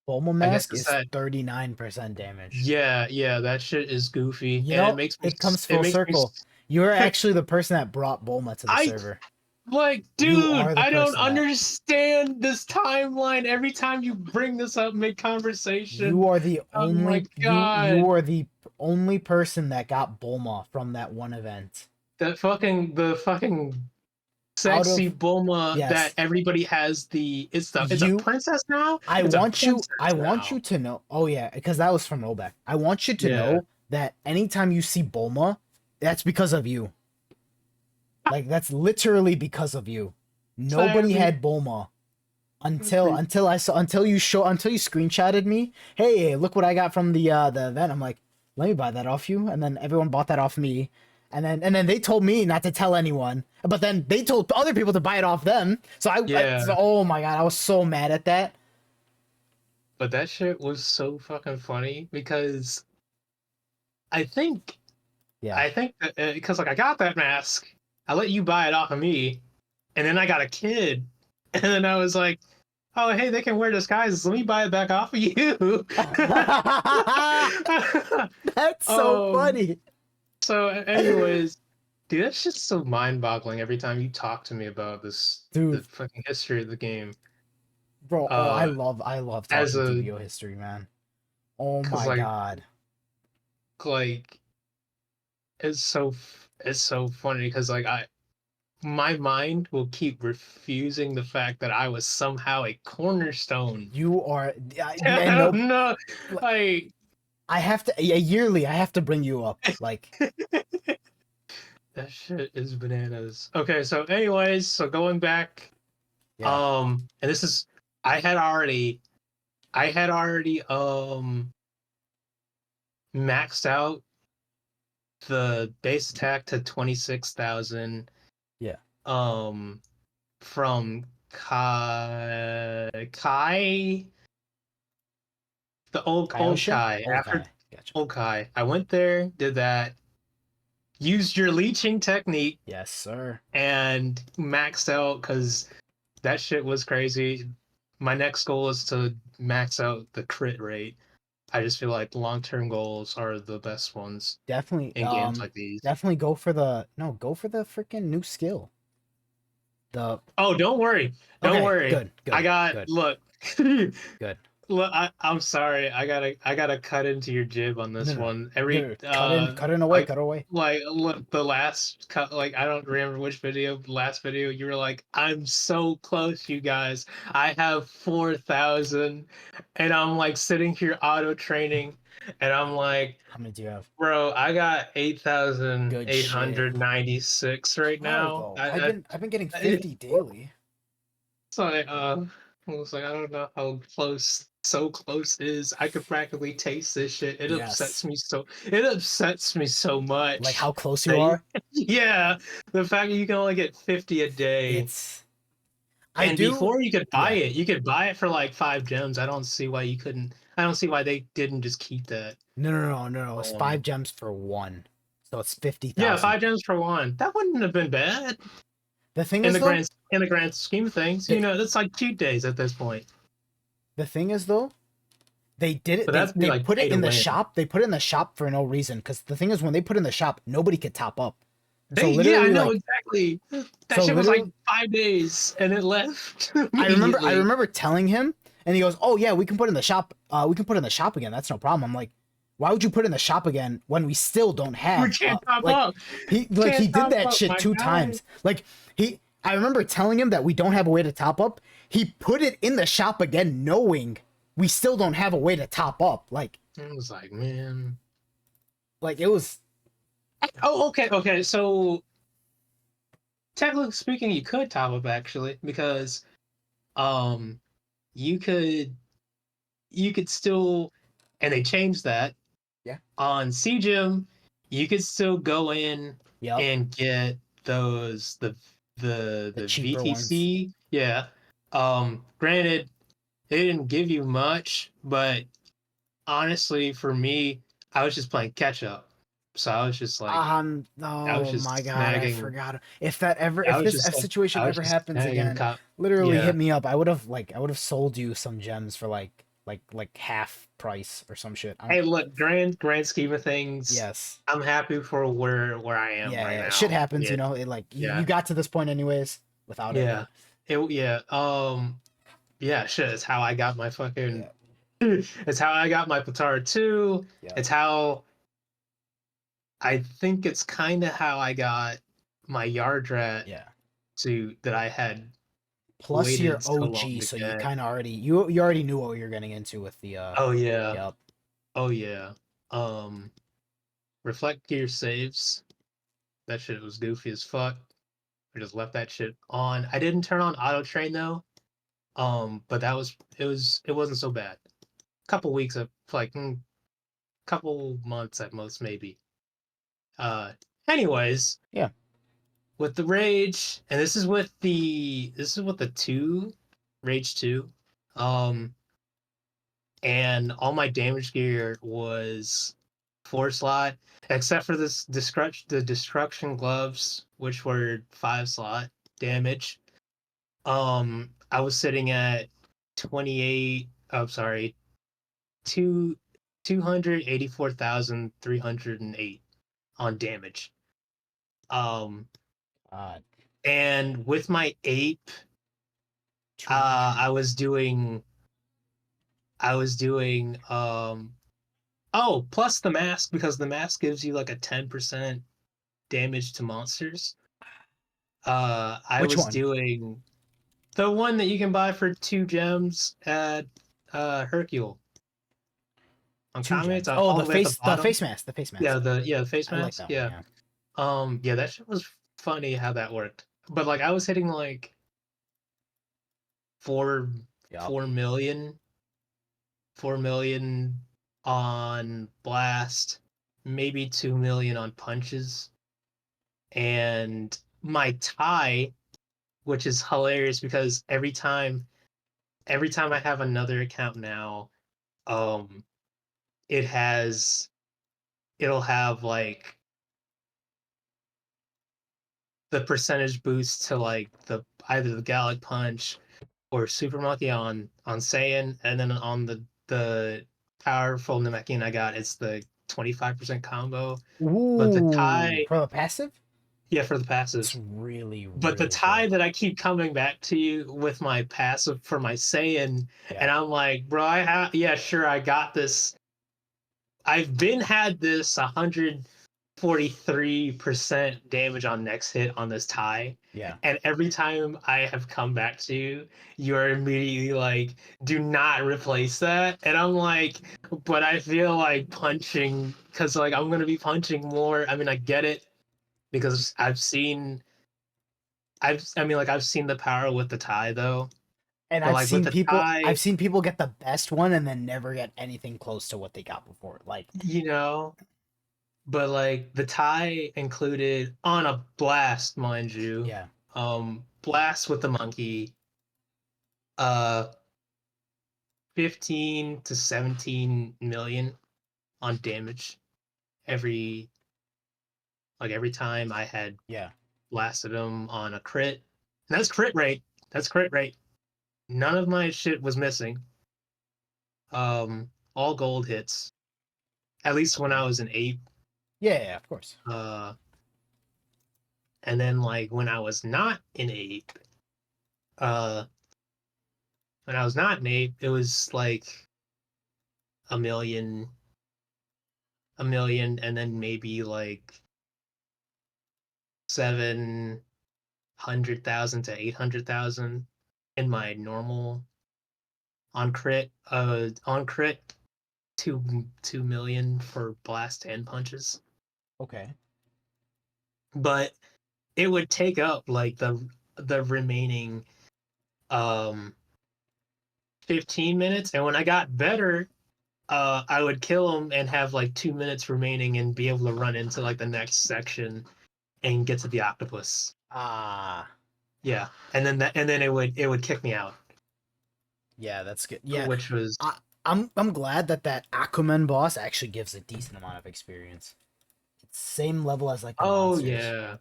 Bulma I guess mask it's is that 39% damage. yeah, that shit is goofy, You and know, it comes full circle. You are actually the person that brought Bulma to the I server. like, You dude, are the I don't person that. understand this timeline. Every time you bring this up mid conversation, You are the oh my only you god, are the only person that got Bulma from that one event. the fucking Out sexy of Bulma that yes, everybody has it's a you princess now. It's a I princess want now. you to know. Oh yeah, because that was from rollback. I want you to Yeah. know that anytime you see Bulma, that's because of you. Like that's literally because of you. So I Nobody mean, had Bulma until you screenshotted me. Hey, look what I got from the event. I'm like, let me buy that off you, and then everyone bought that off me, and then they told me not to tell anyone, but then they told other people to buy it off them. So yeah, oh my god, I was so mad at that. but that shit was so fucking funny because I think Yeah. because like I got that mask, I let you buy it off of me, and then I got a kid, and then I was like, oh hey, they can wear disguises. Let me buy it back off of you. That's so um. funny. So, anyways, dude, that's just so mind-boggling every time you talk to me about the Dude, fucking history of the game. Bro, oh, uh I love as talking a DBO history, man. Oh because my god. like it's so funny because like I my mind will keep refusing the fact that I was somehow a cornerstone. You are, I and don't nope. know, Like, like I have to, yearly, I have to bring you up. Like, that shit is bananas. Okay, so anyways, so going back, yeah. and this is I had already I had already maxed out the base attack to 26,000 Yeah. um from Kai, the old Kaioshin? Kai. Old After Kai. Gotcha. old Kai, I went there, did that, used your leeching technique, Yes, sir. and maxed out because that shit was crazy. My next goal is to max out the crit rate. I just feel like long-term goals are the best ones Definitely, in games like these. definitely go for the, no, go for the freaking new skill. The, Oh, don't worry. Don't okay, worry. good, I good, got good, look. good. Look, I'm sorry. I gotta cut into your jib on No, this no, one. no, Every no. Cut in away, like cut away. look, the last cut, like I don't remember which video, last video you were like, I'm so close, you guys. I have 4,000, and I'm like sitting here auto training, and I'm like, How many do you have? bro, I got Good shit. 8,896 right How now. though? I've been getting I 50 daily. so I was like, I don't know how close so close is. I could practically taste this shit. Yes. It upsets me so Like much. how close you That are? yeah, the fact that you can only get 50 a day. It's I And do, before you could buy yeah. it, you could buy it for like 5 gems. I don't see why they didn't just keep that. No. It's Um 5 gems for one. So it's yeah, 50,000. 5 gems for one. That wouldn't have been bad The thing is though, in the grand scheme of things. You the, know, that's like cheat days at this point. the thing is though, they did it. But that's be They like put it pay to in the win. shop. They put it in the shop for no reason. Because the thing is, when they put it in the shop, nobody could top up. So Yeah, I literally, know like, exactly. That so shit was like literally, 5 days and it left I immediately. remember telling him, and he goes, "Oh yeah, we can put it in the shop. We can put it in the shop again. That's no problem." I'm like, "Why would you put it in the shop again when we still don't We have can't top like up. he Can't did top that up, shit my two guy. times. Like I remember telling him that we don't have a way to top up. He put it in the shop again, knowing we still don't have a way to top up. I was like, man. Like it was Oh, okay. So technically speaking, you could top up actually because um you could still, and they changed that yeah, on CGM. You could still go in yep, and get those the the cheaper ones. VTC. Yeah. Granted, they didn't give you much, but honestly, for me, I was just playing catch up. So I was Oh my just god, I snagging. forgot. I If was this just situation I was ever just happens snagging again, cop. literally Yeah. hit me up. I would have sold you some gems for like half price or some shit. Hey, look, grand scheme of things, Yes. I'm happy for where I am right Shit now. happens, Yeah, you know. It like you yeah, got to this point anyways without it. yeah. Yeah. Yeah. Shit. It's how I got my fucking. Yeah. It's how I got my Patara 2. Yep. It's how I think it's kind of how I got my Yard Rat Yeah. to that I had Plus your waited so long OG, to so you get. kind of already you already knew what you're getting into with the Oh yeah. yep. Oh yeah. Um, Reflect Gear saves. That shit was goofy as fuck. I just left that shit on. I didn't turn on auto train though. But it wasn't so bad. Couple weeks of like couple months at most maybe. Uh, anyways, Yeah. with the rage, and this is with the two rage two. Um, and all my damage gear was 4 slot, except for the destruction gloves, which were 5 slot damage. I was sitting at 28. Oh, sorry, 284,308 on damage. Um, Uh and with my ape, I was doing oh, plus the mask, because the mask gives you like a 10% damage to monsters. I Which was one? doing the one that you can buy for 2 gems at Hercule. On 2 gems. comments, Oh, all the way at the the bottom. face mask. The face Yeah, mask. the face I like mask. that one. Yeah. Yeah. Yeah, that shit was funny how that worked. But like I was hitting like four Yep. 4 million 4 million on blast, maybe 2 million on punches. And my tie, which is hilarious because every time I have another account now, um it has it'll have like the percentage boost to like the either the Gallic Punch or Super Monkey on Saiyan, and then on the powerful Namekian I got, it's the 25% combo. But the Ooh, tie, for the passive, yeah, for the it's passives. really, But the really tie good. that I keep coming back to you with my passive for my Saiyan, Yeah. and I'm like, bro, yeah, sure, I got this. I've been had this 143% damage on next hit on this tie. Yeah. And every time I have come back to you, you're immediately like, do not replace that. And I'm like, but I feel like punching, because like I'm gonna be punching more. I mean, I get it because I've seen the power with the tie though. And But like with the I've tie, seen people get the best one and then never get anything close to what they got before. Like, you know, but like the tie included on a blast, mind you, yeah. blast with the monkey, uh 15 to 17 million on damage every every time I had Yeah. blasted him on a crit. And that's crit rate. That's crit rate. None of my shit was missing. All gold hits. At least when Okay. I was an ape. Yeah, yeah, of course. Uh and then like uh when I was not an ape, it was like a million, and then maybe like 700,000 to 800,000 in my normal on crit 2 million for blast and punches. Okay. But it would take up like the remaining um 15 minutes, and when I got better, I would kill him and have like 2 minutes remaining and be able to run into like the next section and get to the octopus. Ah, Yeah, and then it would kick me out, yeah, that's good. Yeah, which was I'm glad that Aquaman boss actually gives a decent amount of experience. It's same level as like the oh monsters. yeah,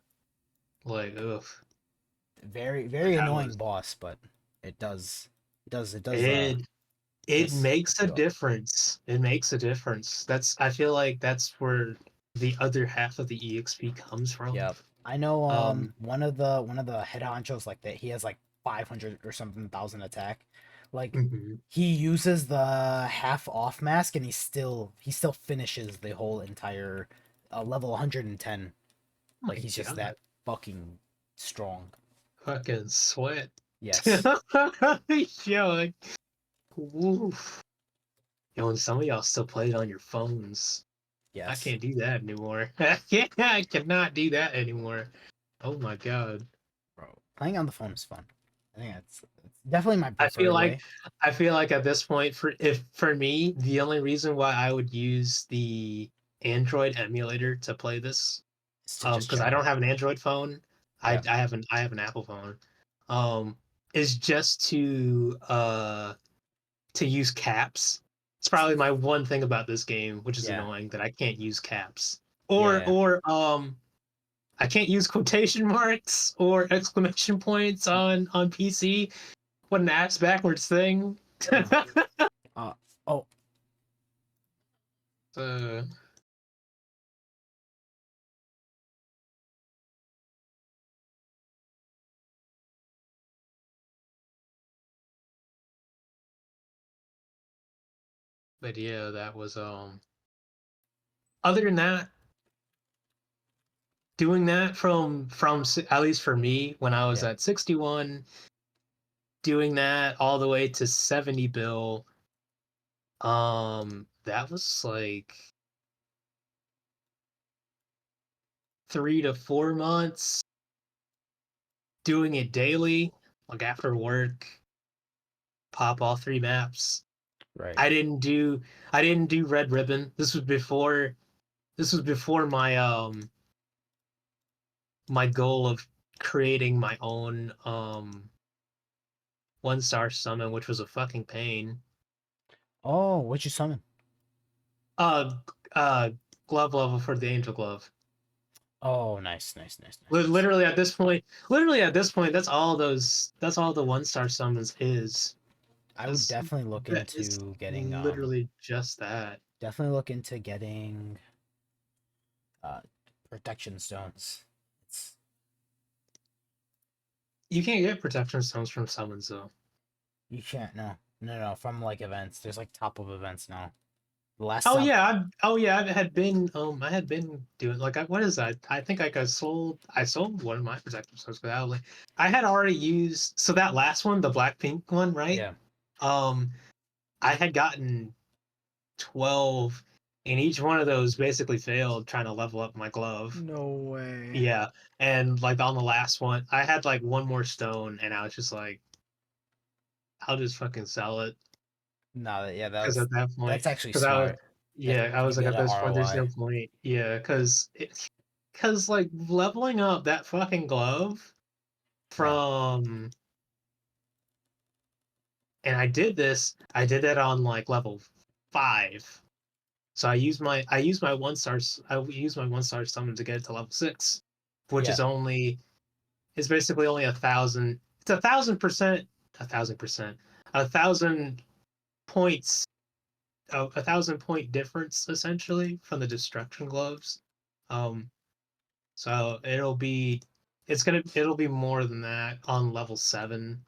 like ugh, Very that annoying was boss, but it does it. It piss makes a you off. difference. It makes a difference. I feel like that's where the other half of the EXP comes from. Yep. I know Um, one of the head honchos like that he has like 500 or something thousand attack. Like mhm. he uses the half off mask and he still finishes the whole entire level 110. Like My he's just God, that fucking strong. fucking sweat. Yes. Yo, like, woof. Yo, and some of y'all still play it on your phones. I Yes. can't do that anymore. Yeah, I cannot do that anymore. Oh my God. Bro, playing on the phone is fun. I think it's definitely my I feel preferred like way. I feel like at this point, for me, the only reason why I would use the Android emulator to play this, Is to just because I chill. don't have an Android phone, Yeah. I have an Apple phone, is just to use caps. It's probably my one thing about this game, which is Yeah. annoying, that I can't use caps Yeah. or I can't use quotation marks or exclamation points on PC. What an ass backwards thing. Yeah. Uh oh, uh, But yeah, that was other than that, doing that from at least for me when I was Yeah. at 61, doing that all the way to 70 bill, that was like 3 to 4 months doing it daily, like after work, pop all 3 maps. Right. I didn't do red ribbon. This was before my goal of creating my own 1-star summon, which was a fucking pain. Oh, what'd you summon? Uh uh glove level for the angel glove. Oh, nice, nice, nice, nice, nice. Literally at this point, that's all the 1-star summons is. I would That's definitely look that is into getting literally just that. definitely look into getting uh protection stones. It's You can't get protection stones from summons though. you can't no from like events. There's like top of events now. The last Oh time yeah, I had been doing like what is that? I think I sold one of my protective stones for that. Like, I had already used so that last one, the Blackpink one, right? yeah. Um, I had gotten 12, and each one of those basically failed trying to level up my glove. No way. Yeah, and like on the last one, I had like one more stone, and I was just like, I'll just fucking sell it No, yeah, because at that point, that's actually because I was, smart. That yeah, I you was like, get at a this point, there's ROI. no point. Yeah, because like leveling up that fucking glove Yeah. from, and I did that on like level 5. So I used my 1-star summon to get it to level 6, which Yeah. is only it's basically only 1,000. It's 1,000%, 1,000%, 1,000 points, a 1,000 point difference essentially from the destruction gloves. Um, so it'll be more than that on level 7.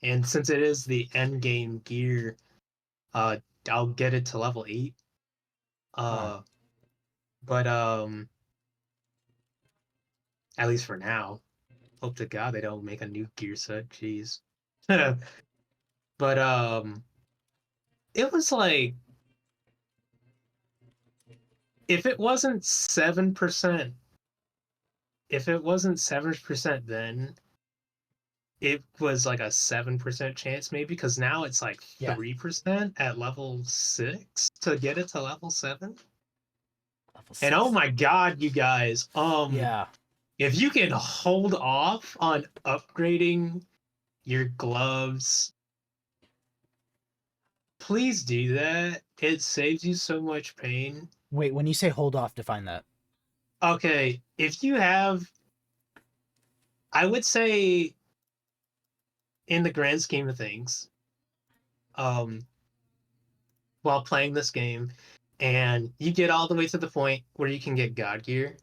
And since it is the end game gear, uh, I'll get it to level 8. Huh. Uh, but at least for now. Hope to God they don't make a new gear set. Jeez. But it was like if it wasn't 7%, if it wasn't 7% then it was like a 7% chance maybe because now it's like Yeah. 3% at level 6 to get it to level 7. Level And oh 6. my God, you guys, Yeah. if you can hold off on upgrading your gloves, please do that. It saves you so much pain. Wait, when you say hold off, define that. Okay, if you have, I would say, in the grand scheme of things, um, while playing this game, and you get all the way to the point where you can get God gear,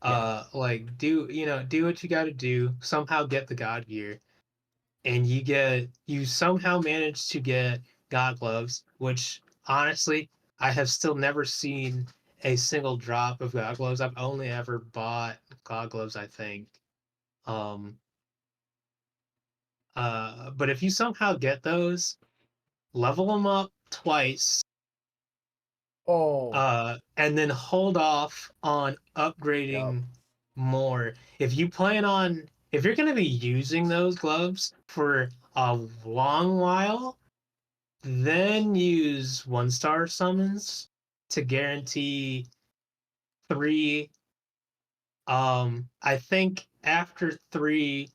Yeah. like do what you got to do, somehow get the God gear, and you somehow manage to get God gloves, which honestly I have still never seen a single drop of God gloves. I've only ever bought God gloves, I think. Um, but if you somehow get those, level them up twice, Oh. and then hold off on Yep. upgrading more. If you're going to be using those gloves for a long while, then use 1-star summons to guarantee 3. I think after 3,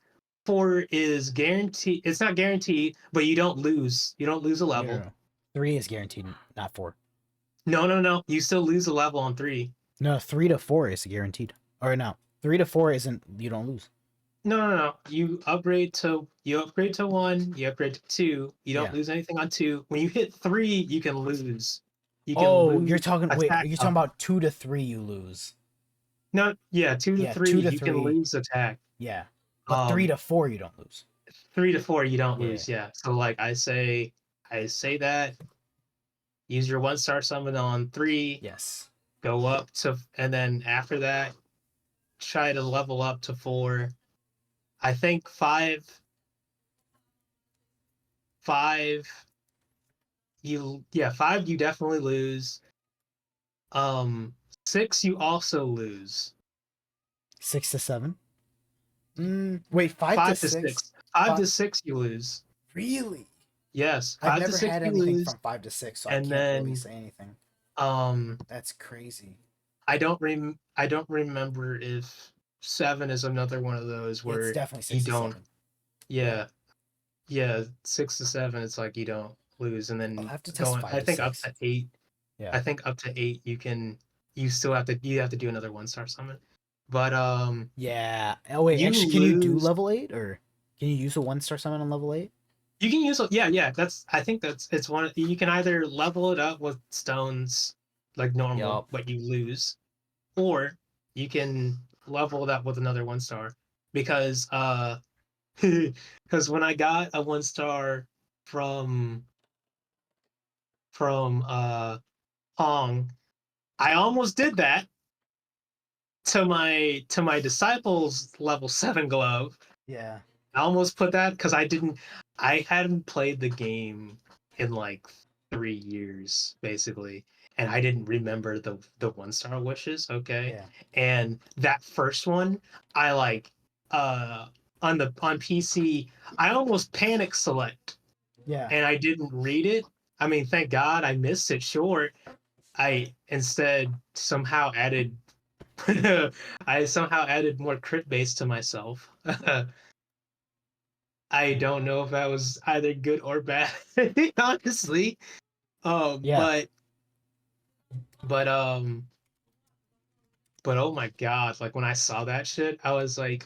4 is guaranteed. It's not guaranteed, but you don't lose. You don't lose a No, no, level. no. 3 is guaranteed, not 4. No, no, no. You still lose a level on 3. No, 3 to 4 is guaranteed. Or no, 3 to 4 isn't. You don't lose. No, no, no. You upgrade to 1. You upgrade to 2. You don't Yeah. lose anything on 2. When you hit 3, you can lose. You can Oh, lose you're talking. Wait, attack. you're talking about 2 to 3. You lose. No, yeah, 2 to Yeah, 3. 2 to You can 3. lose attack. Yeah, but 3 Um, to 4 you don't lose. 3 to 4, you don't Yeah. lose. Yeah. So like I say that use your 1-star summon on 3, Yes. go up to, and then after that, try to level up to 4. I think 5, you definitely lose. 6 you also lose. 6 to 7. Wait, 5 to 5 to 6. 6. 5 to Five. 6 you lose. Really? Yes, I've 5 to never 6 had you anything lose. from 5 to 6, so I And can't really then say anything. um That's crazy. I don't remember if 7 is another one of those It's where definitely you 6 to don't. 7. Yeah. Yeah, 6 to 7 it's like you don't lose, and I'll then have to test going, 5 I to think up 6. to 8. Yeah. I think up to 8 you still have to do another 1-star summon. But Yeah. Oh wait, you actually, can you do lose. level 8 or can you use a 1-star summon on level 8? You can use, yeah, I think it's one, you can either level it up with stones like normal, Yup. but you lose, or you can level it up with another 1-star, because because when I got a 1-star from Hong, I almost did that to my disciples level 7 glove. Yeah. I almost put that because I hadn't played the game in like 3 years basically, and I didn't remember the 1-star wishes. Okay, Yeah. and that first one, I like on PC, I almost panic select, Yeah. and I didn't read it. I mean, thank God I missed it short. I instead somehow added I somehow added more crit base to myself. I don't know if that was either good or bad, honestly. Um, Yeah. but but um but oh my god, like when I saw that shit, I was like,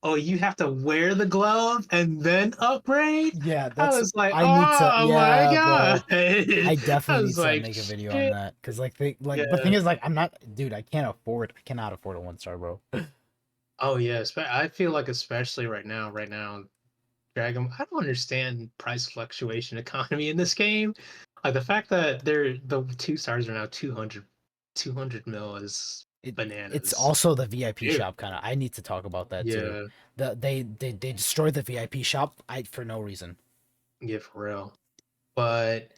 oh, you have to wear the glove and then upgrade? Yeah, I that's was like, I need to oh my yeah, god. bro. I I definitely need was to like, make a video on shit. that cuz the thing Yeah. is like I'm not dude, I cannot afford a 1-star, bro. Oh yeah, I feel like especially right now, Dragon. I don't understand price fluctuation economy in this game. Like the fact that the 2 stars are now 200 mil is It's bananas. also the VIP Dude, shop kind of. I need to talk about that too. yeah, They destroyed the VIP shop for no reason. yeah, for real. But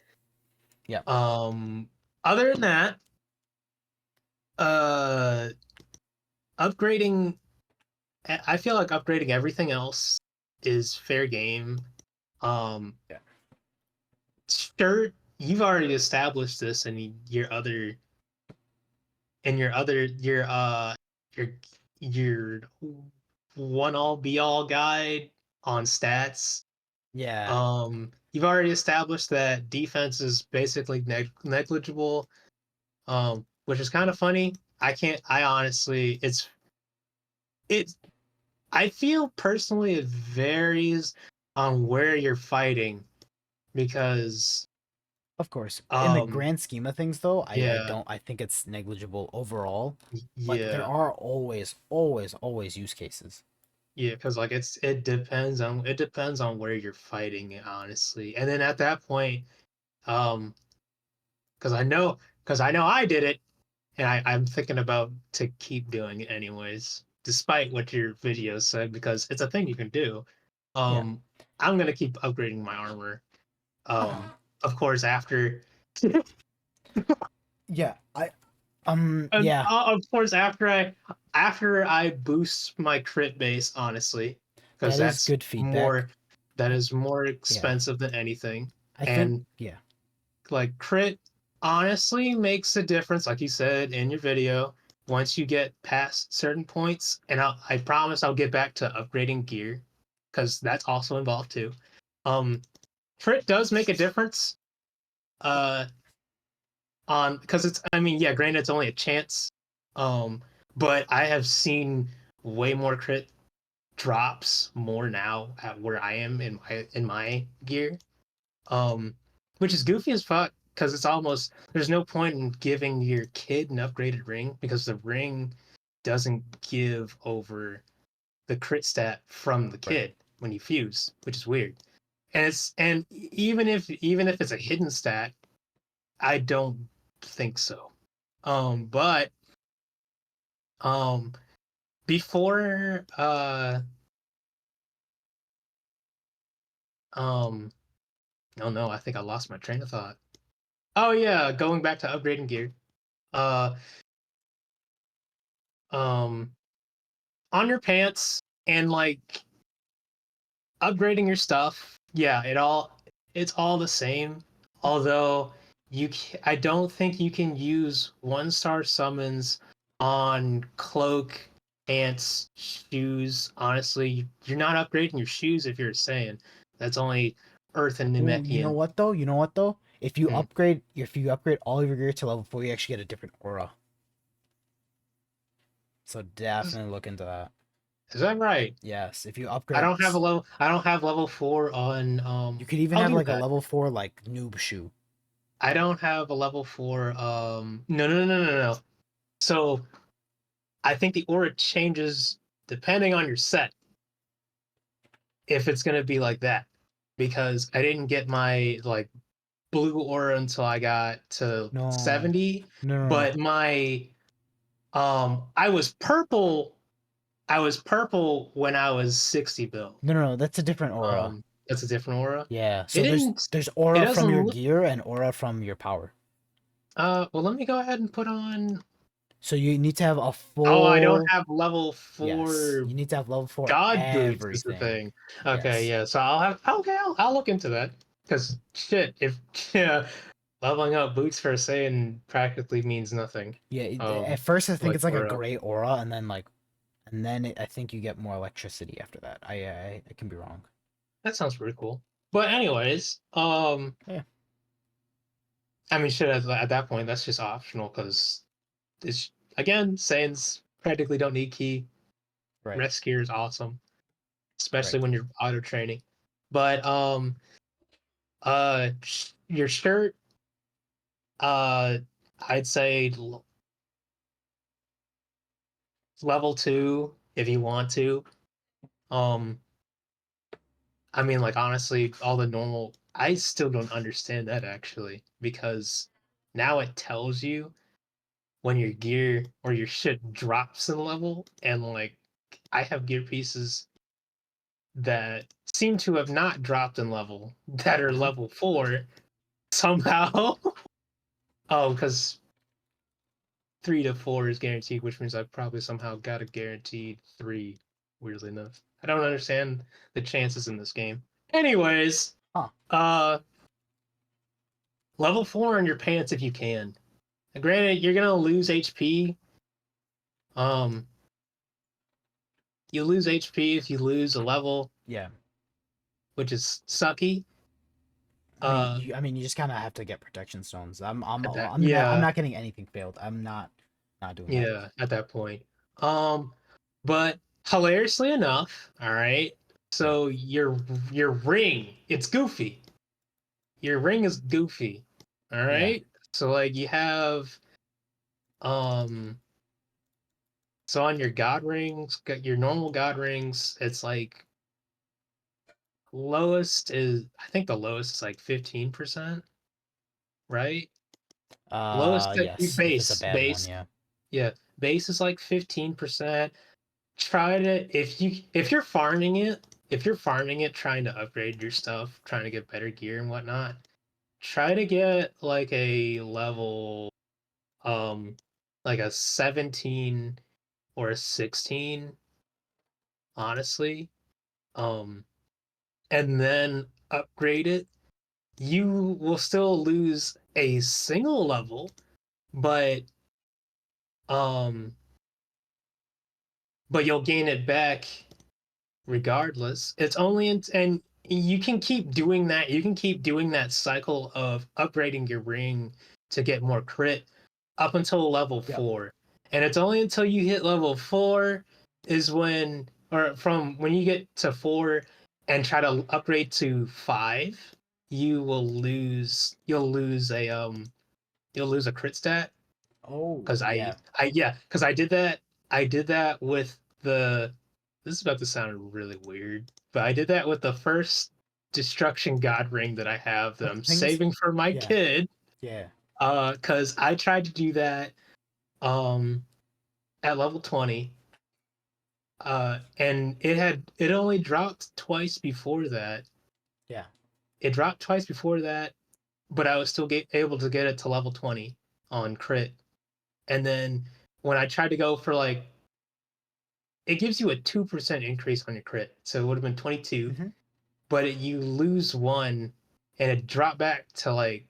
Yeah. um, other than that, uh, upgrading. I feel like upgrading everything else is fair game. Um, Yeah. sure, you've already established this in your your one all be all guide on stats. Yeah. You've already established that defense is basically negligible, which is kind of funny. I honestly, it's I feel personally it varies on where you're fighting, because Of course. In the um grand scheme of things though, yeah, I think it's negligible overall, but there yeah, are always use cases. yeah, because like it depends on where you're fighting, honestly. And then at that point, um because I know I did it, and I'm thinking about to keep doing it anyways, despite what your video said, because it's a thing you can do. Yeah. um I'm gonna keep upgrading my armor, of course, after Yeah. Yeah. of course after I boost my crit base, honestly, because That is good feedback. that I, is more yeah. expensive than anything. I think And yeah. like crit honestly makes a difference, like you said in your video, once you get past certain points. And I promise I'll get back to upgrading gear, because that's also involved too. um Crit does make a difference, uh on, because it's, I mean, yeah, granted it's only a chance, um but I have seen way more crit drops more now at where I am in my gear, um which is goofy as fuck, because it's almost, there's no point in giving your kid an upgraded ring, because the ring doesn't give over the crit stat from the Right. kid when you fuse, which is weird. And even if it's a hidden stat, I don't think so. But before oh no, I think I lost my train of thought. Oh yeah, going back to upgrading gear. Uh um on your pants and like upgrading your stuff. Yeah, it's all the same. Although I don't think you can use 1-star summons on cloak, pants, shoes. Honestly, you're not upgrading your shoes if you're saying that's only Earth and Ooh, you know Namekian. what though? You know what though? Hmm. If you upgrade all of your gear to level 4, you actually get a different aura. So Is, definitely look into that. is that right? Yes, if you upgrade, I don't have level 4 on you could even I'll have do like a that. level 4 like noob shoe. I don't have a level 4 no. So I think the aura changes depending on your set if it's gonna be like that. Because I didn't get my like blue aura until I got to No, 70, no. but my I was purple when I was 60 build. No, that's a different aura. That's a different aura. Yeah, It so didn't there's it aura from doesn't your look gear and aura from your power. well let me go ahead and put on. So you need to have a Oh, I don't full. have level Yes, 4 you need to have level 4 God boots is the everything. thing. Okay, Yes. yeah. So I'll have okay. I'll look into that because shit, if yeah, leveling up boots for a Saiyan practically means nothing. Yeah, Um, at first I think like it's like a for real. gray aura, and then I think you get more electricity after that. I can be wrong. That sounds pretty cool. But anyways, Yeah, I mean, shit. At that point, that's just optional because it's again Saiyans practically don't need key. right, Rest gear is awesome, especially right. when you're auto training. But your shirt, uh, I'd say level 2 if you want to. Um, I mean, like honestly, all the normal. I still don't understand that actually because now it tells you when your gear or your shit drops in level, and like I have gear pieces that seem to have not dropped in level that are Uh-huh. level 4 somehow. Oh, because 3 to 4 is guaranteed, which means I probably somehow got a guaranteed 3, weirdly enough. I don't understand the chances in this game. Anyways, Huh. uh level 4 on your pants if you can. And granted, you're gonna lose HP. Um you lose HP if you lose a level, Yeah. which is sucky. Uh I mean, you just kind of have to get protection stones. at that I'm yeah, not getting anything failed. I'm not doing that. yeah, at that point. Um but hilariously enough, all right. Yeah. So your ring, it's goofy. Your ring is goofy. All Yeah. right? So like you have um so on your god rings, your normal god rings, it's like lowest is I think the lowest is like 15%, right? Lowest Yes. If it's a bad one, base. yeah. Yeah, base is like 15%. Try to if you're farming it, trying to upgrade your stuff, trying to get better gear and whatnot, try to get like a level um like a 17 or a 16, honestly. Um and then upgrade it. You will still lose a single level, but um you'll gain it back regardless. It's only and you can keep doing that. You can keep doing that cycle of upgrading your ring to get more crit up until level Yep. 4. And it's only until you hit level 4 is when or from when you get to 4 and try to upgrade to 5, you'll lose a crit stat Oh, because yeah. because I did that with the this is about to sound really weird, but I did that with the first destruction god ring that I have that But the I'm thing is, saving for my yeah, kid. yeah. Because I tried to do that at level 20. And it only dropped twice before that. Yeah. It dropped twice before that, but I was still able to get it to level 20 on crit. And then when I tried to go for like, it gives you a 2% increase on your crit. So it would have been 22, Mhm. but you lose one and it dropped back to like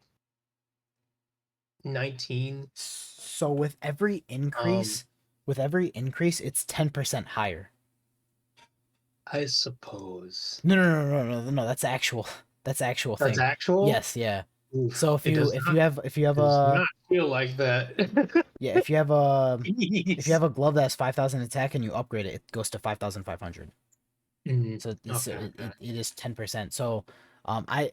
19. So with every Um, increase, it's 10% higher. I suppose. No. That's actual. That's actual That's thing. actual? Yes, yeah. Oof, So it does not, if you have does a not feel like that. yeah if you Jeez. have a glove that has 5,000 attack and you upgrade it, it goes to 5,500. Mhm. So Okay, okay. it is 10%. So I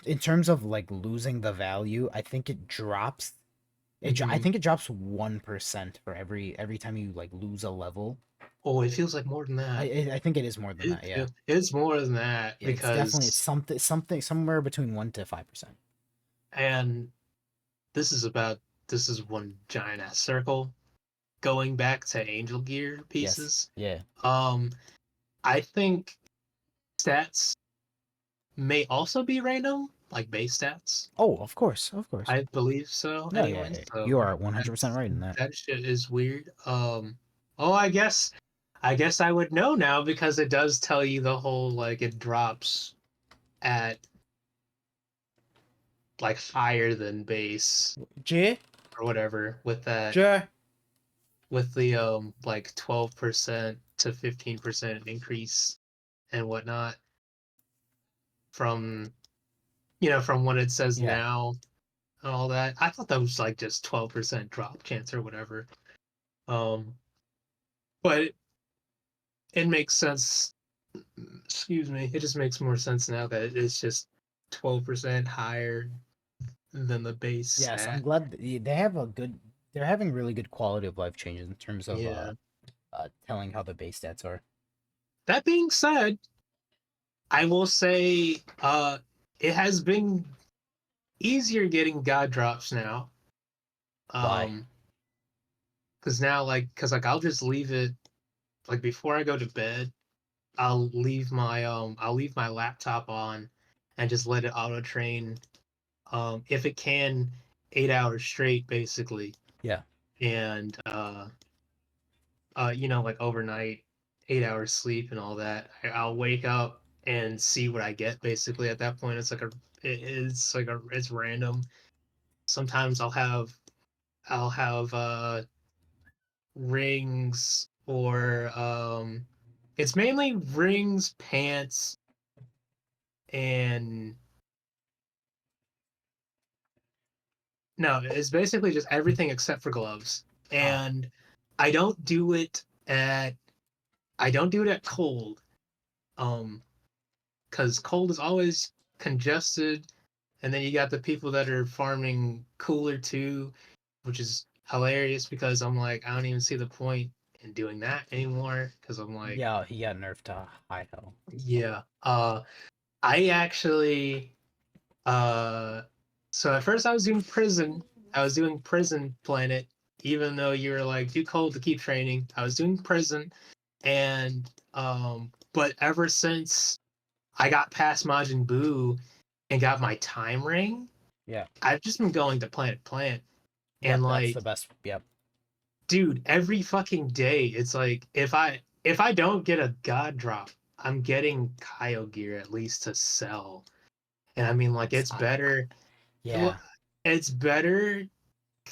in terms of like losing the value, I think it drops. I Hmm. think it drops 1% for every time you like lose a level. Oh, it feels like more than that. I think it is more than that. Yeah. It's more than that Yeah, it's definitely it's because, something somewhere between 1 to 5%. and this is about, this is one giant ass circle going back to angel gear Yes. pieces. Yeah. Um, I think stats may also be random, like base stats. Oh, of course, of course. I believe so, No, anyway. yeah, you So are 100% right in that. that shit is weird. Oh, I guess I would know now because it does tell you the whole like it drops at like higher than base J or whatever with that, J. with the like 12% to 15% increase and whatnot from, from what it says Yeah. now and all that. I thought that was like just 12% drop chance or whatever. Um, but it makes sense. Excuse me. It just makes more sense now that it's just 12% higher than the base Yes, I'm stat. glad they have a good. They're having really good quality of life changes in terms of Yeah. telling how the base stats are. That being said, I will say it has been easier getting god drops now. Why? Um, because now because like I'll just leave it like before I go to bed, I'll leave my laptop on and just let it auto train if it can 8 hours straight basically. Yeah. And like overnight, 8 hours sleep and all that. I'll wake up and see what I get. Basically, at that point, it's random. Sometimes I'll have rings or it's mainly rings, pants, and no, it's basically just everything except for gloves. Oh. And I don't do it at I don't do it at cold. Um, because cold is always congested, and then you got the people that are farming cooler too, which is hilarious because I'm like, I don't even see the point in doing that anymore because I'm like, Yeah, he got nerfed to high hell. yeah. I actually uh so at first I was doing prison planet, even though you were like too cold to keep training. I was doing prison, and but ever since I got past Majin Buu and got my time ring, Yeah. I've just been going to Planet Plant. And Yep, that's the like, best. Yep. dude, every fucking day, it's like if I don't get a god drop, I'm getting Kyle gear at least to sell. And I mean, like, It's yeah. it's better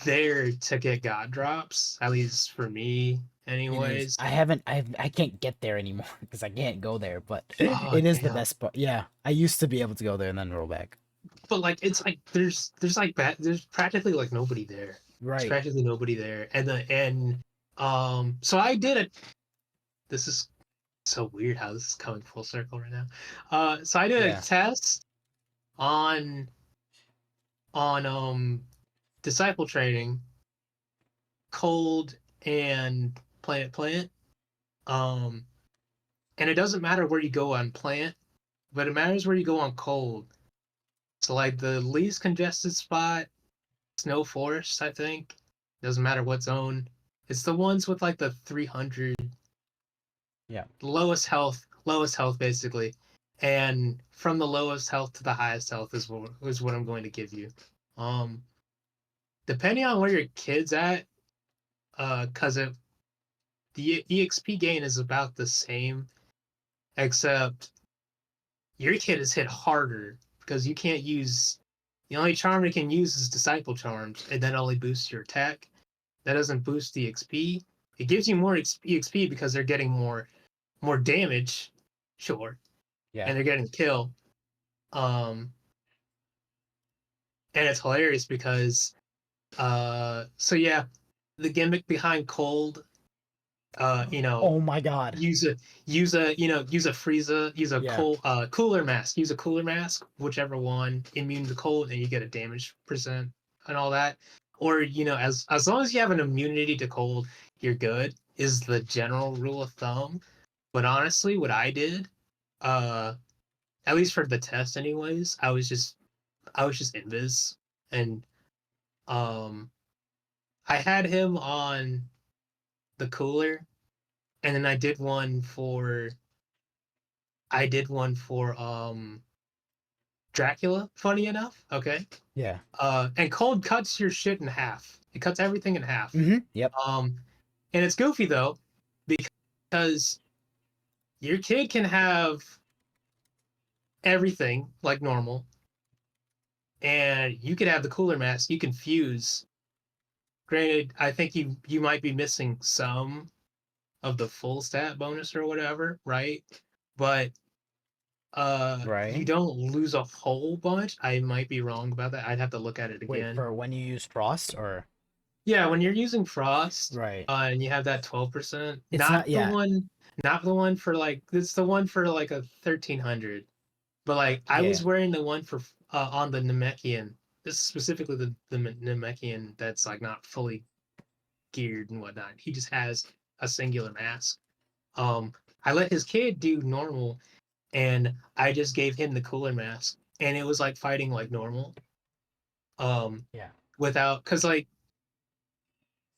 there to get god drops, at least for me, It is. anyways. I can't get there anymore because I can't go there, but Oh it is the damn. best part. Yeah, I used to be able to go there and then roll back. But like it's like there's practically like nobody there. There's Right. practically nobody there. And so I did it. This is so weird how this is coming full circle right now. So I did a Yeah. test on disciple training, cold and plant. Um and it doesn't matter where you go on plant, but it matters where you go on cold. So like the least congested spot Snow Forest, I think. Doesn't matter what zone. It's the ones with like the 300. Yeah. Lowest health basically. And from the lowest health to the highest health is what I'm going to give you. Um, Depending on where your kid's at, because if the EXP gain is about the same, except your kid is hit harder because you can't use the only charm you can use is disciple charms, and that only boosts your attack. That doesn't boost the XP. It gives you more EXP because they're getting more damage, sure, Yeah. and they're getting kill. Um, and it's hilarious because so yeah, the gimmick behind cold, Oh my god. use a use a Frieza, use a Yeah. cooler mask, use a cooler mask, whichever one, immune to cold, and you get a damage percent and all that. Or as long as you have an immunity to cold, you're good. Is the general rule of thumb. But honestly, what I did, uh, at least for the test, anyways, I was just invis, and um, I had him on the cooler, and then I did one for Dracula, funny enough. Okay. Yeah. And cold cuts your shit in half. It cuts everything in half. Yep. And it's goofy though, because your kid can have everything like normal, and you could have the cooler mask, you can fuse. Granted, I think you might be missing some of the full stat bonus or whatever, right? But you Right. don't lose a whole bunch. I might be wrong about that. I'd have to look at it Wait, again. for when you use frost or Yeah, when you're using frost, right. and you have that 12%, It's not, yeah. not the one for like, it's the one for like a 1300. But like I Yeah. was wearing the one for on the Namekian. This is specifically the Namekian that's like not fully geared and whatnot. He just has a singular mask. I let his kid do normal, and I just gave him the cooler mask, and it was like fighting like normal. Um, Yeah. Without, because like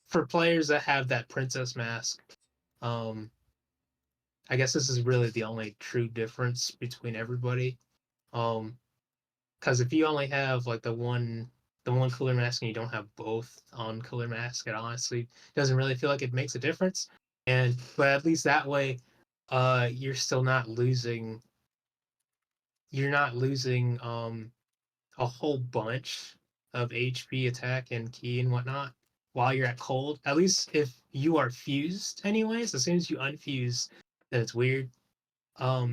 for players that have that princess mask, um, I guess this is really the only true difference between everybody. Um, because if you only have like the one cooler mask and you don't have both on cooler mask, it honestly doesn't really feel like it makes a difference. But at least that way, you're still not losing. You're not losing a whole bunch of HP, attack, and key and whatnot while you're at cold. At least if you are fused, anyways. As soon as you unfuse, then it's weird.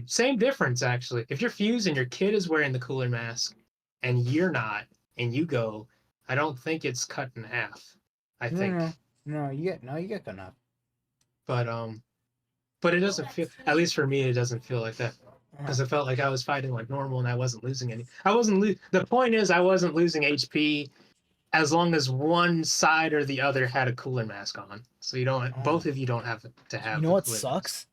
Same difference actually. If you're fused and your kid is wearing the cooler mask and you're not, and you go, I don't think it's cut in half. I No, no, think, no. You get good enough. but it doesn't feel. At least for me, it doesn't feel like that because it felt like I was fighting like normal and I wasn't losing any. I wasn't. The point is, I wasn't losing HP as long as one side or the other had a cooler mask on. So you don't. Oh. Both of you don't have to You have know the what cooler mask. sucks?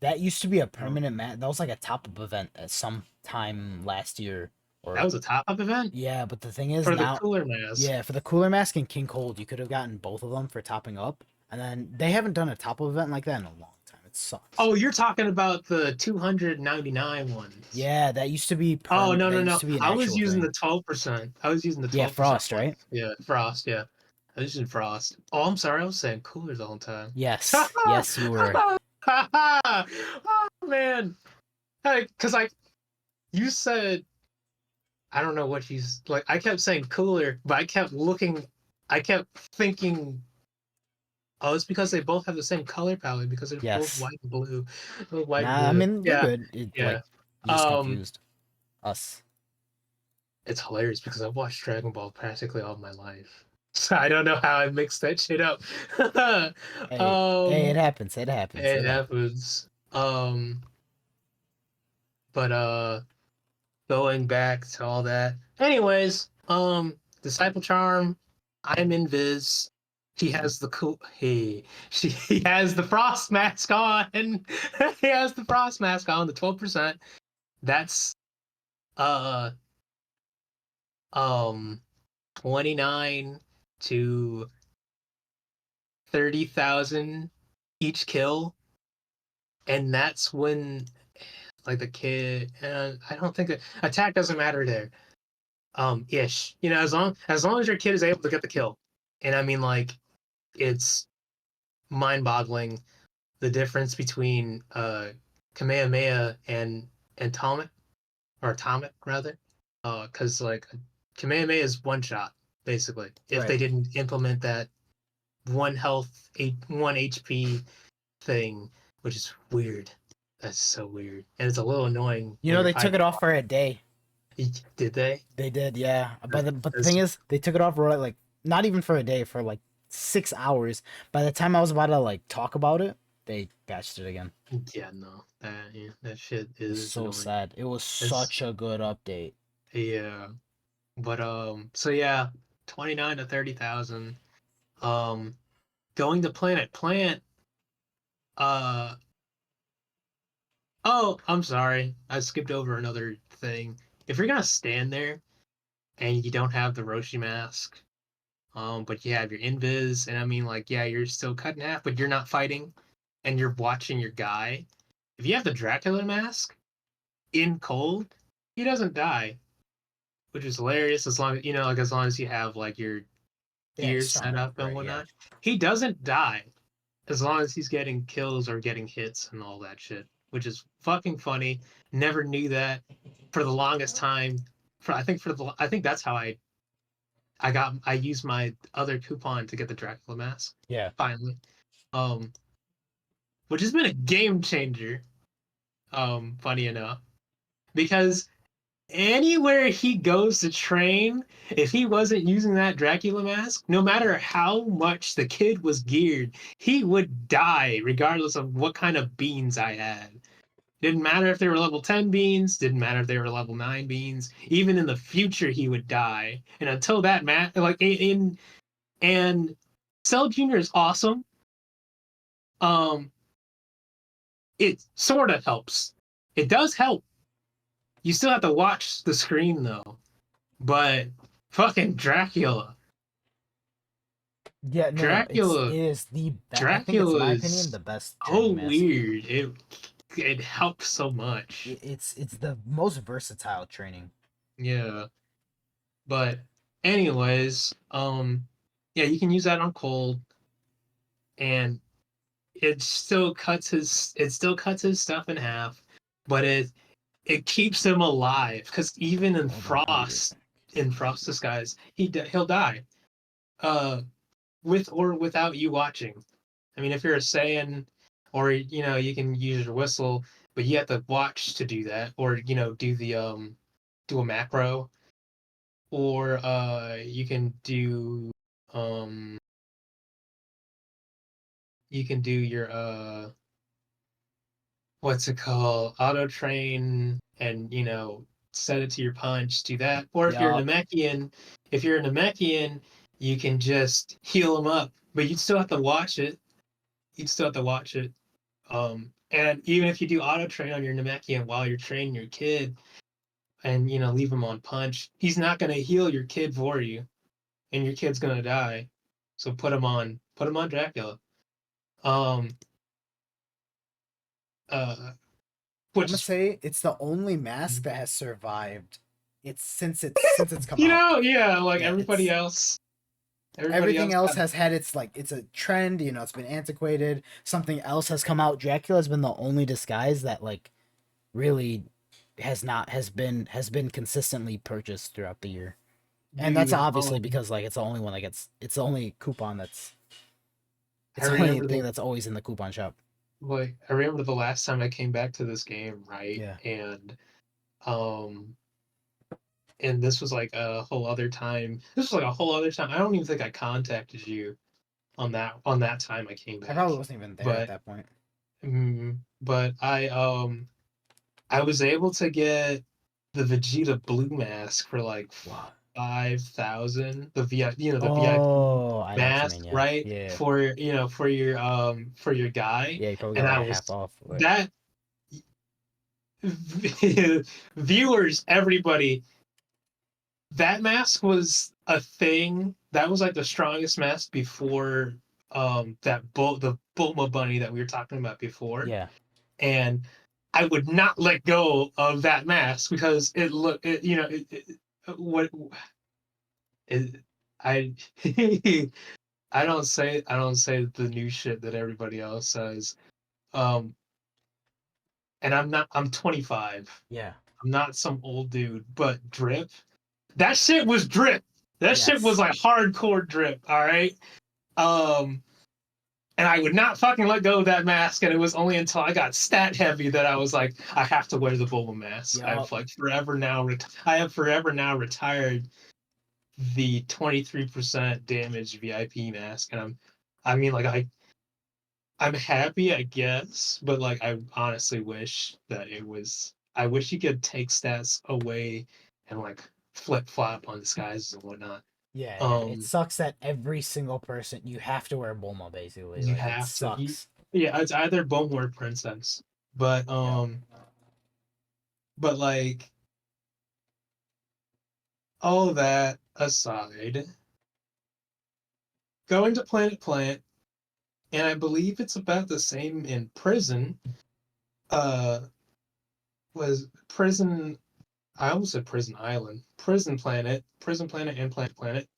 That used to be a No. permanent That was like a top-up event at some time last year. That Or was a top up event yeah, but the thing is for the now, cooler mask. yeah, for the cooler mask and King Cold, you could have gotten both of them for topping up, and then they haven't done a top-up event like that in a long time. It sucks. Oh, you're talking about the 299 ones. Yeah, that used to be Oh, no, That no, used no. to be an I was actual using thing. the 12%. I was using the Yeah, 12% Frost, one. right? Yeah, Frost, yeah. I was using Frost. Oh, I'm sorry. I was saying coolers the whole time. Yes, yes, you were. Oh, man. Hey, because you said, I don't know what she's like. I kept saying cooler, but I kept thinking, oh, it's because they both have the same color palette because they're both Yes. white and blue. White and Nah, I blue. mean you're Yeah, good. It yeah. like you just Um, confused us. it's hilarious because I've watched Dragon Ball practically all my life. So I don't know how I mixed that shit up. Hey, it um, happens. It happens. it It happens. happens. But going back to all that. Anyways, Disciple Charm, I'm in Viz. He has the he has the frost mask on. He has the frost mask on, the 12%. That's uh um 29 to 30,000 each kill, and that's when like the kid. I don't think that attack doesn't matter there. Ish. You know, as long as your kid is able to get the kill, and I mean like it's mind-boggling the difference between Kamehameha and Atomic or Atomic rather, because like Kamehameha is one shot basically. If they Right. didn't implement that one health, one HP thing, which is weird. That's so weird, and it's a little annoying You when know, you're they took fighting. it off for a day. Did they? They did, yeah. But the That's, thing is, they took it off for like not even for a day, for like 6 hours. By the time I was about to like talk about it, they patched it again. yeah, no, that shit It was is so annoying. sad. It was It's such a good update. yeah, but so yeah, 29 to 30,000. Um, going to Planet Plant. Uh, oh, I'm sorry, I skipped over another thing. If you're gonna stand there and you don't have the Roshi mask, but you have your invis, and I mean, like, yeah, you're still cut in half, but you're not fighting, and you're watching your guy. If you have the Dracula mask in cold, he doesn't die, which is hilarious. As long as you know, like, as long as you have like your Yeah, he's gear strong set enough, up and right? Yeah. whatnot, he doesn't die as long as he's getting kills or getting hits and all that shit, which is fucking funny. Never knew that for the longest time. I think that's how I used my other coupon to get the Dracula mask Yeah. finally, um, which has been a game changer. Funny enough, because anywhere he goes to train, if he wasn't using that Dracula mask, no matter how much the kid was geared, he would die regardless of what kind of beans I had. Didn't matter if they were level 10 beans, didn't matter if they were level 9 beans. Even in the future, he would die. And until that, and Cell Jr. is awesome. Um, it sort of helps. It does help. You still have to watch the screen though. But fucking Dracula. Yeah, no, Dracula it is the best. I think it's, in Dracula my opinion, is the best so training mask. weird. It helps so much. It's the most versatile training. Yeah. But anyways, yeah, you can use that on cold, and it still cuts his stuff in half, but it keeps him alive because even Hold on, I'll be right back. in Frost disguise, he'll die. With or without you watching. I mean, if you're a Saiyan, or you know, you can use your whistle, but you have to watch to do that, or you know, do a macro, or um you can do your what's it called, auto train, and you know, set it to your punch, do that. Or Yup. if you're a Namekian, you can just heal them up, but you still have to watch it. You'd still have to watch it. And even if you do auto train on your Namekian while you're training your kid, and you know, leave him on punch, he's not gonna heal your kid for you, and your kid's gonna die. So put him on Dracula. Um, uh, I'm which gonna is say it's the only mask that has survived. It's since it's come you out. know, yeah, like Yeah, it's everybody everything else else got has had its like it's a trend. You know, it's been antiquated. Something else has come out. Dracula has been the only disguise that like really has been consistently purchased throughout the year. And that's dude. obviously because like it's the only one that gets it's the only coupon that's I it's the only remember thing that's always in the coupon shop. I remember the last time I came back to this game, right? Yeah. Um and this was like a whole other time. This was like a whole other time. I don't even think I contacted you on that time I came I back. probably wasn't even there at But that point. but I was able to get the Vegeta blue mask for like Wow. 5,000. The VIP, you know, the VIP Oh, I know what you mask, mean. Yeah. right? Yeah. For you know, for your guy. Yeah, you probably got And like I a was half off. But that viewers, everybody, that mask was a thing that was like the strongest mask before the Bulma bunny that we were talking about before. Yeah. And I would not let go of that mask because what it, I I don't say the new shit that everybody else says. Um and I'm 25. Yeah. I'm not some old dude, but drip. That shit was drip. That shit was Yes. like hardcore drip, all right? Um and I would not fucking let go of that mask. And it was only until I got stat heavy that I was like, I have to wear the Bulma mask. Yup. I have forever now retired the 23% damage VIP mask, and I mean, like I'm happy, I guess, but like I honestly wish that it was. I wish you could take stats away and like flip flop on disguises and whatnot. Yeah, yeah. It Um, sucks that every single person you have to wear Bulma basically. you Like it have to. sucks. Yeah, it's either Bone or Princess, but Yep. but like all that aside, going to Planet Plant, and I believe it's about the same in prison. Uh, was prison I almost said prison island. Prison planet and planet planet.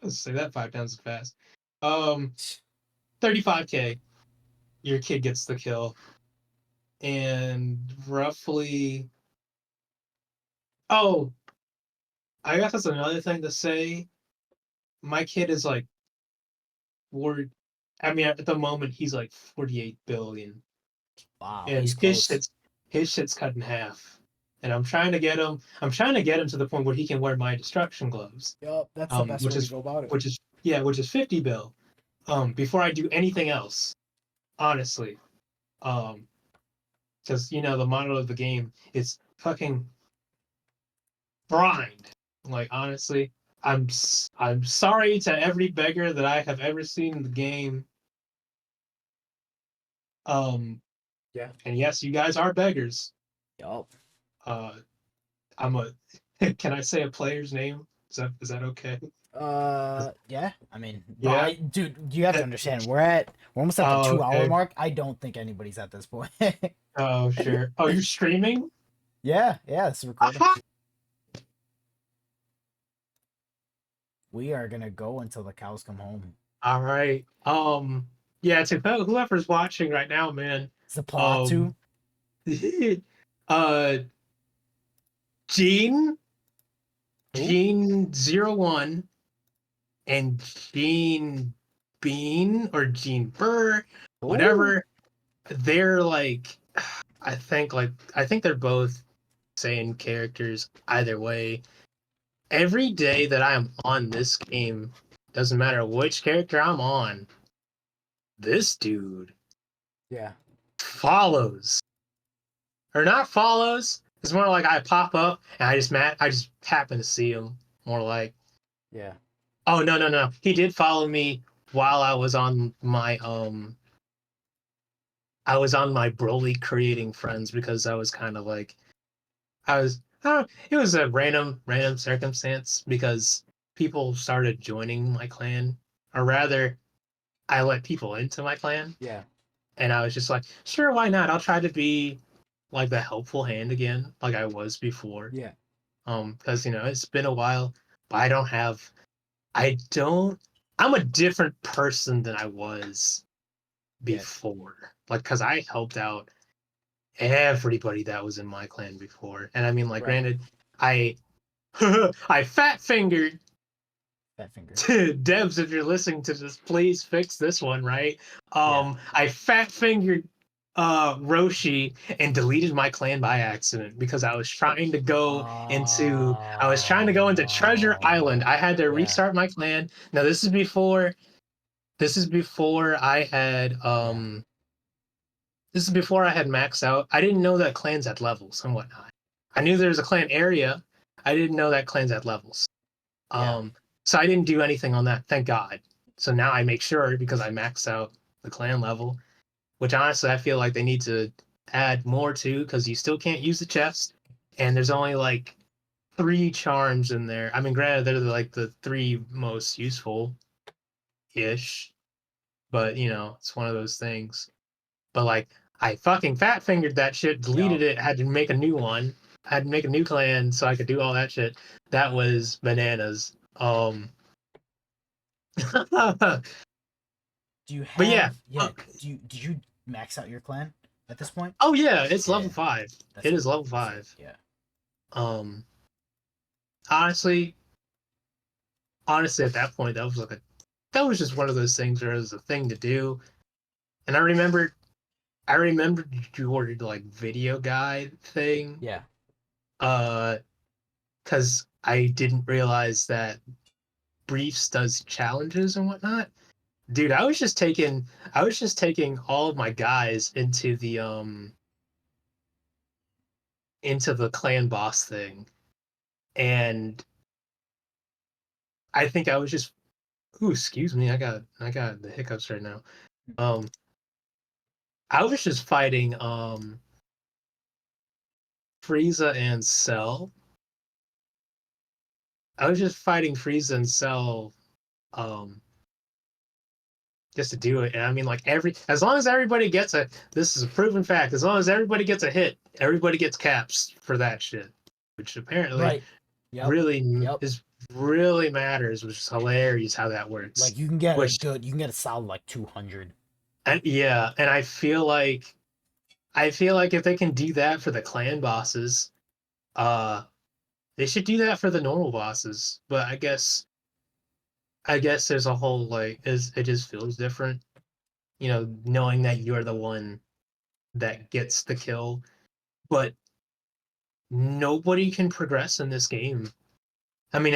Say that 5 times as fast. 35k, your kid gets the kill. And roughly oh, I guess that's another thing to say. My kid is like four I mean at the moment he's like 48 billion. Wow, he's And close. his shit's cut in half. And I'm trying to get him to the point where he can wear my destruction gloves. Yup, that's the best Which way to is go about it. which is 50 bill. Before I do anything else, honestly. Because the motto of the game is fucking grind. Like honestly, I'm sorry to every beggar that I have ever seen in the game. Yeah. And yes, you guys are beggars. Yup. Uh, I'm a. Can I say a player's name? Is that okay? Yeah. I mean, but Yeah. dude, you have to understand, we're almost at the Oh, 2 hour okay. mark. I don't think anybody's at this point. Oh, sure. Oh, you're streaming? Yeah, yeah, it's recording. Aha! We are gonna go until the cows come home. All right. Yeah, to whoever's watching right now, man. It's the plot Um, too. uh, Gene, Who? Gene 01 and Gene Bean or Gene Burr, Who? whatever. They're like, I think they're both saying characters either way. Every day that I'm on this game, doesn't matter which character I'm on, this dude Yeah. follows. Or not follows. It's more like I pop up and I just happen to see him. More like, Yeah. oh no. He did follow me while I was on my Broly creating friends because I was kind of like I don't know, it was a random circumstance because people started joining my clan, or rather I let people into my clan, Yeah. and I was just like, sure, why not? I'll try to be like the helpful hand again, like I was before. Yeah. Because it's been a while, but I don't, I'm a different person than I was Yeah. before. Like, because I helped out everybody that was in my clan before, and I mean, like, Right. granted, I I fat fingered That finger. Devs, if you're listening to this, please fix this one, right? Yeah. I fat fingered Roshi and deleted my clan by accident because I was trying to go into Treasure Island. I had to Yeah. restart my clan. Now this is before I had Yeah. this is before I had maxed out. I didn't know that clans had levels and whatnot. I knew there was a clan area. I didn't know that clans had levels. Yeah. So I didn't do anything on that, thank God. So now I make sure because I maxed out the clan level, which honestly I feel like they need to add more to because you still can't use the chest, and there's only like 3 charms in there. I mean, granted, they're like the 3 most useful ish, but you know, it's one of those things. But like, I fucking fat fingered that shit, deleted it, had to make a new one, had to make a new clan so I could do all that shit. That was bananas. But Do you yeah, have did you max out your clan at this point? oh yeah, it's Yeah, level 5. that's It it. is level That's it. 5. Yeah. Um, honestly, honestly, at that point, that was just one of those things where it was a thing to do. And I remembered your like video guide thing. Yeah. Uh, because I didn't realize that Briefs does challenges and whatnot. Dude, I was just taking all of my guys into the clan boss thing. And I think I was just ooh, excuse me, I got the hiccups right now. Um I was just fighting Frieza and Cell. I was just fighting Frieza and Cell um just to do it. And I mean like as long as everybody gets this is a proven fact, as long as everybody gets a hit, everybody gets caps for that shit. Which apparently Right. Yep. really Yep. is really matters, which is hilarious how that works. Like you can get a solid like 200. And yeah, and I feel like if they can do that for the clan bosses, uh they should do that for the normal bosses. But I guess there's a whole like it just feels different, you know, knowing that you're the one that gets the kill. But nobody can progress in this game. I mean,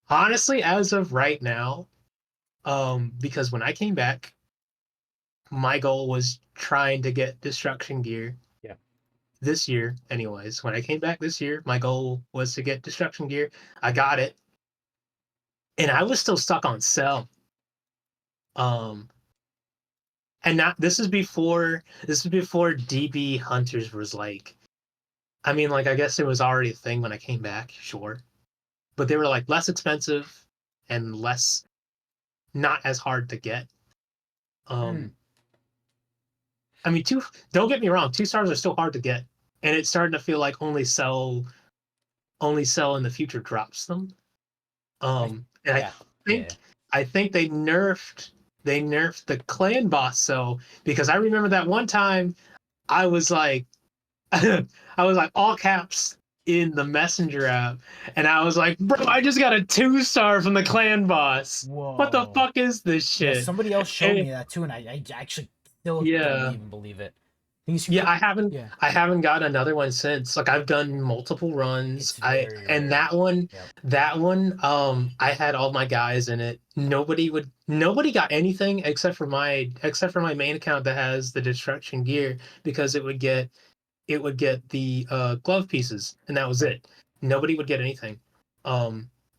honestly, as of right now, because when I came back, my goal was trying to get destruction gear. Yeah. This year, anyways. When I came back this year, my goal was to get destruction gear. I got it. And I was still stuck on Cell. Um and not this is before DB Hunters was like I mean like I guess it was already a thing when I came back, sure. But they were like less expensive and less not as hard to get. Um I mean don't get me wrong, 2 stars are still hard to get. And it's starting to feel like only Cell in the future drops them. And Yeah. Yeah. I think they nerfed the clan boss so because I remember that one time I was like I was like all caps in the messenger app and I was like, bro, I just got a 2-star from the clan boss. What the Whoa. fuck is this Yeah, shit? somebody else showed And, me that too, and I actually still don't yeah. even believe it. Things you Yeah, could, yeah, I haven't got another one since. Like I've done multiple runs. it's very And rare. Yep. that one, I had all my guys in it. Nobody got anything except for my main account that has the destruction gear because it would get the glove pieces and that was it. Nobody would get anything.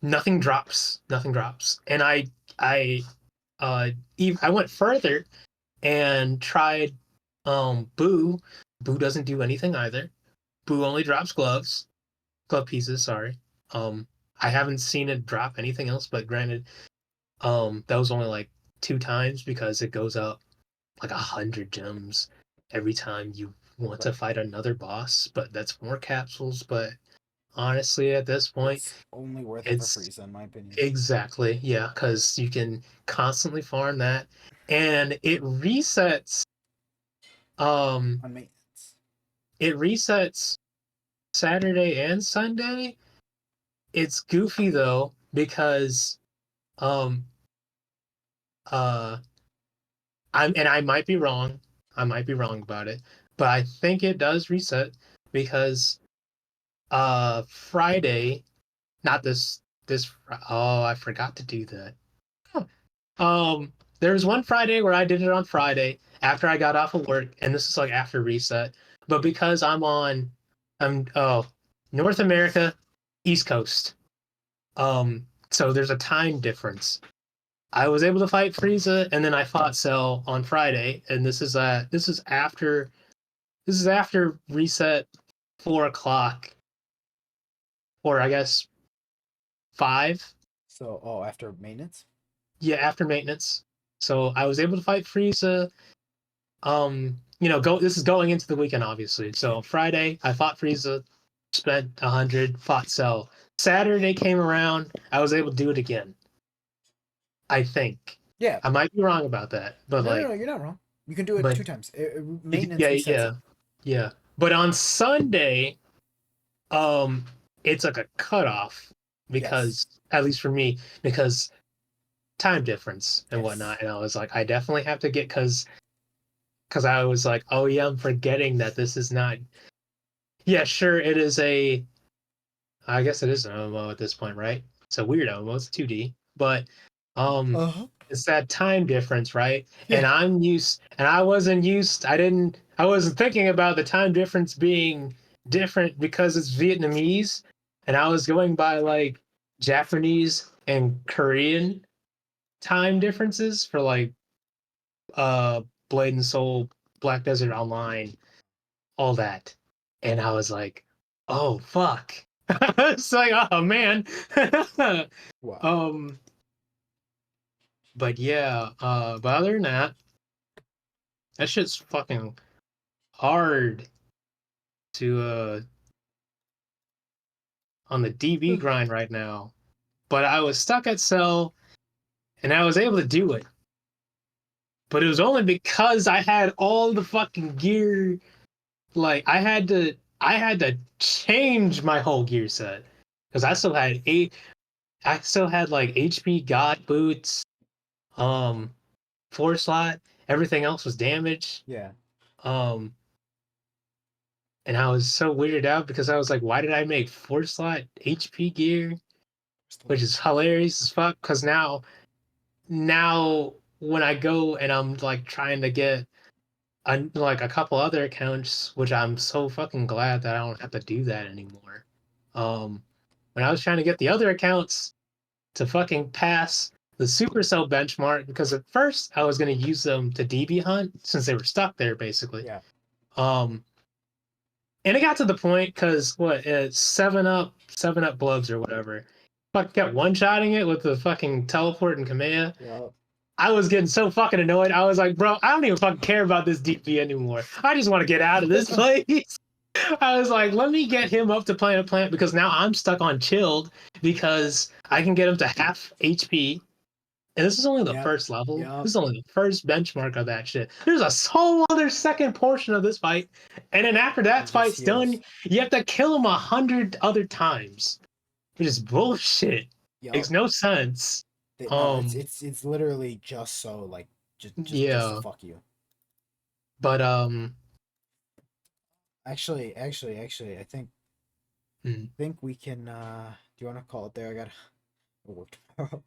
Nothing drops. Nothing drops. And I I went further and tried Boo. Boo doesn't do anything either. Boo only drops glove pieces, sorry. I haven't seen it drop anything else, but granted, that was only like 2 times because it goes up like 100 gems every time you want to fight another boss, but that's more capsules, but honestly at this point, It's only worth it for it's Frieza, in my opinion. exactly, yeah, because you can constantly farm that and um On maintenance. it resets Saturday and Sunday. It's goofy though because um uh I might be wrong. I might be wrong about it, but I think it does reset because Friday, not oh, I forgot to do that. Huh. There was one Friday where I did it on Friday after I got off of work, and this is like after reset. But because I'm North America, East Coast. So there's a time difference. I was able to fight Frieza, and then I fought Cell on Friday, and this is after reset 4 o'clock or I guess 5. So, after maintenance? Yeah, after maintenance. So I was able to fight Frieza. This is going into the weekend, obviously. So Friday, I fought Frieza, spent 100, fought Cell. Saturday came around, I was able to do it again. I think. Yeah. I might be wrong about that, but No, you're not wrong. You can do it but 2 times. Maintenance yeah, resets it. yeah. But on Sunday, it's like a cutoff because, at least for me, because time difference and whatnot. And I was like, I definitely have to get because I was like, oh yeah, I'm forgetting that this is not. Yeah, sure, it is a. I guess it is an MMO at this point, right? It's a weird MMO. It's 2D, but Uh-huh. it's that time difference, right? Yeah. And I wasn't used. I wasn't thinking about the time difference being different because it's Vietnamese, and I was going by like Japanese and Korean time differences for like Blade and Soul, Black Desert Online, all that. And I was like, oh fuck. It's like, oh man. Wow. But yeah, but other than that, that shit's fucking hard to on the DB grind right now. But I was stuck at Cell and I was able to do it. But it was only because I had all the fucking gear. Like I had to change my whole gear set. Because I still had like HP God boots, 4 slot, everything else was damaged. Yeah. Um and I was so weirded out because I was like, why did I make 4 slot HP gear? Which is hilarious as fuck, because now when I go and I'm like trying to get like a couple other accounts, which I'm so fucking glad that I don't have to do that anymore. When I was trying to get the other accounts to fucking pass the Supercell benchmark, because at first I was gonna use them to DB hunt since they were stuck there basically. Yeah. And it got to the point because seven up blubs or whatever. Fuck, kept one shotting it with the fucking teleport and Kamea. Yeah. I was getting so fucking annoyed. I was like, bro, I don't even fucking care about this DP anymore. I just want to get out of this place. I was like, let me get him up to Planet Plant because now I'm stuck on chilled because I can get him to half HP. And this is only the first level. Yep. This is only the first benchmark of that shit. There's a whole other second portion of this fight. And then after that fight's done, you have to kill him 100 other times. Which is bullshit. Yep. Makes no sense. No, it's literally just so like just to fuck you. But actually I think we can do you want to call it there? I gotta work tomorrow.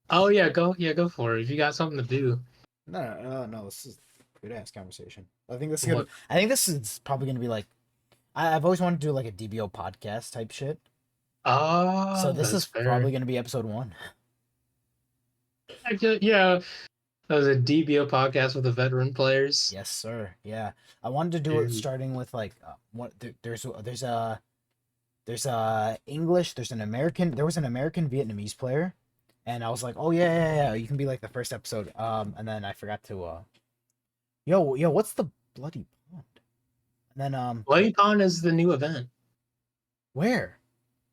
Oh yeah, go for it if you got something to do. No, this is a good ass conversation. I think this is probably gonna be like I've always wanted to do like a DBO podcast type shit. Oh, so this is probably gonna be episode 1. Yeah, that was a DBO podcast with the veteran players. Yes, sir. Yeah, I wanted to do it starting with like there's English. There was an American Vietnamese player, and I was like, oh yeah, you can be like the first episode. And then I forgot to yo, what's the bloody pond? And then Bloody Pond is the new event. Where?